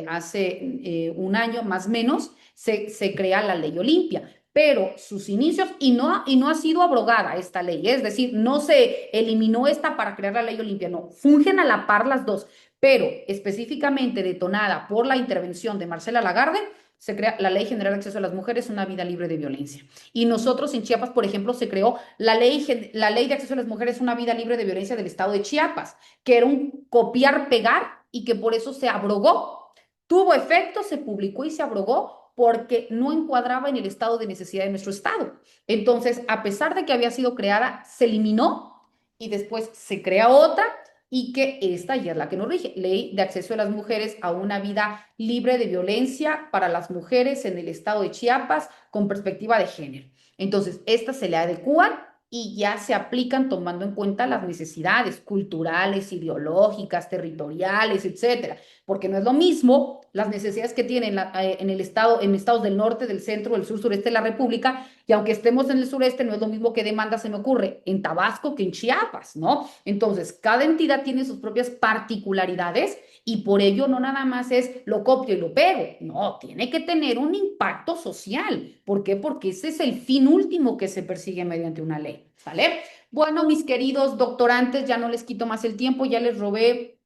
hace un año más o menos, se crea la Ley Olimpia. Pero sus inicios, y no ha sido abrogada esta ley, es decir, no se eliminó esta para crear la Ley Olimpia, no, fungen a la par las dos, pero específicamente detonada por la intervención de Marcela Lagarde, se crea la Ley General de Acceso a las Mujeres a una Vida Libre de Violencia. Y nosotros en Chiapas, por ejemplo, se creó la ley de Acceso a las Mujeres a una Vida Libre de Violencia del Estado de Chiapas, que era un copiar-pegar y que por eso se abrogó. Tuvo efecto, se publicó y se abrogó porque no encuadraba en el estado de necesidad de nuestro estado. Entonces, a pesar de que había sido creada, se eliminó y después se crea otra y que esta ya es la que nos rige, Ley de Acceso de las Mujeres a una Vida Libre de Violencia para las mujeres en el estado de Chiapas con perspectiva de género. Entonces, estas se le adecúan y ya se aplican tomando en cuenta las necesidades culturales, ideológicas, territoriales, etcétera, porque no es lo mismo las necesidades que tienen en el estado, en estados del norte, del centro, del sur, sureste de la República, y aunque estemos en el sureste, no es lo mismo que demanda se me ocurre en Tabasco que en Chiapas, ¿no? Entonces, cada entidad tiene sus propias particularidades y por ello no nada más es lo copio y lo pego, no, tiene que tener un impacto social. ¿Por qué? Porque ese es el fin último que se persigue mediante una ley, ¿sale? Bueno, mis queridos doctorantes, ya no les quito más el tiempo, ya les robé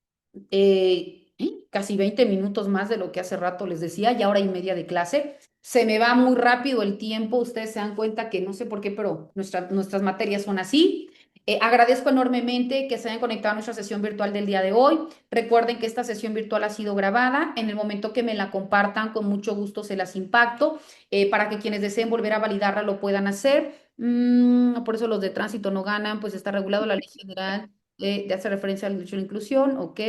casi 20 minutos más de lo que hace rato les decía, ya hora y media de clase. Se me va muy rápido el tiempo, ustedes se dan cuenta que no sé por qué, pero nuestras materias son así. Agradezco enormemente que se hayan conectado a nuestra sesión virtual del día de hoy. Recuerden que esta sesión virtual ha sido grabada. En el momento que me la compartan, con mucho gusto se las impacto para que quienes deseen volver a validarla lo puedan hacer. Por eso los de tránsito no ganan, pues está regulado la ley general de hacer referencia al derecho a la inclusión, ok.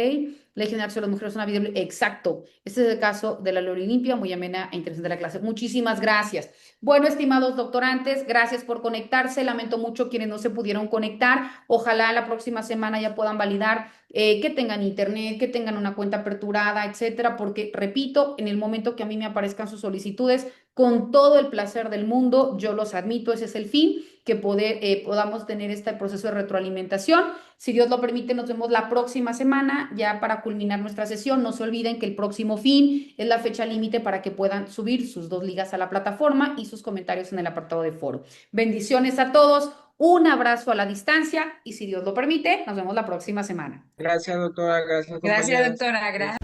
Ley General sobre las Mujeres, una vida libre. Exacto. Este es el caso de la ley Olimpia, muy amena e interesante la clase. Muchísimas gracias. Bueno, estimados doctorantes, gracias por conectarse. Lamento mucho quienes no se pudieron conectar. Ojalá la próxima semana ya puedan validar que tengan internet, que tengan una cuenta aperturada, etcétera, porque repito, en el momento que a mí me aparezcan sus solicitudes, con todo el placer del mundo, yo los admito, ese es el fin, que podamos tener este proceso de retroalimentación. Si Dios lo permite, nos vemos la próxima semana ya para culminar nuestra sesión. No se olviden que el próximo fin es la fecha límite para que puedan subir sus 2 ligas a la plataforma y sus comentarios en el apartado de foro. Bendiciones a todos, un abrazo a la distancia y si Dios lo permite, nos vemos la próxima semana. Gracias, doctora. Gracias, Gracias, compañeras. doctora. Gracias.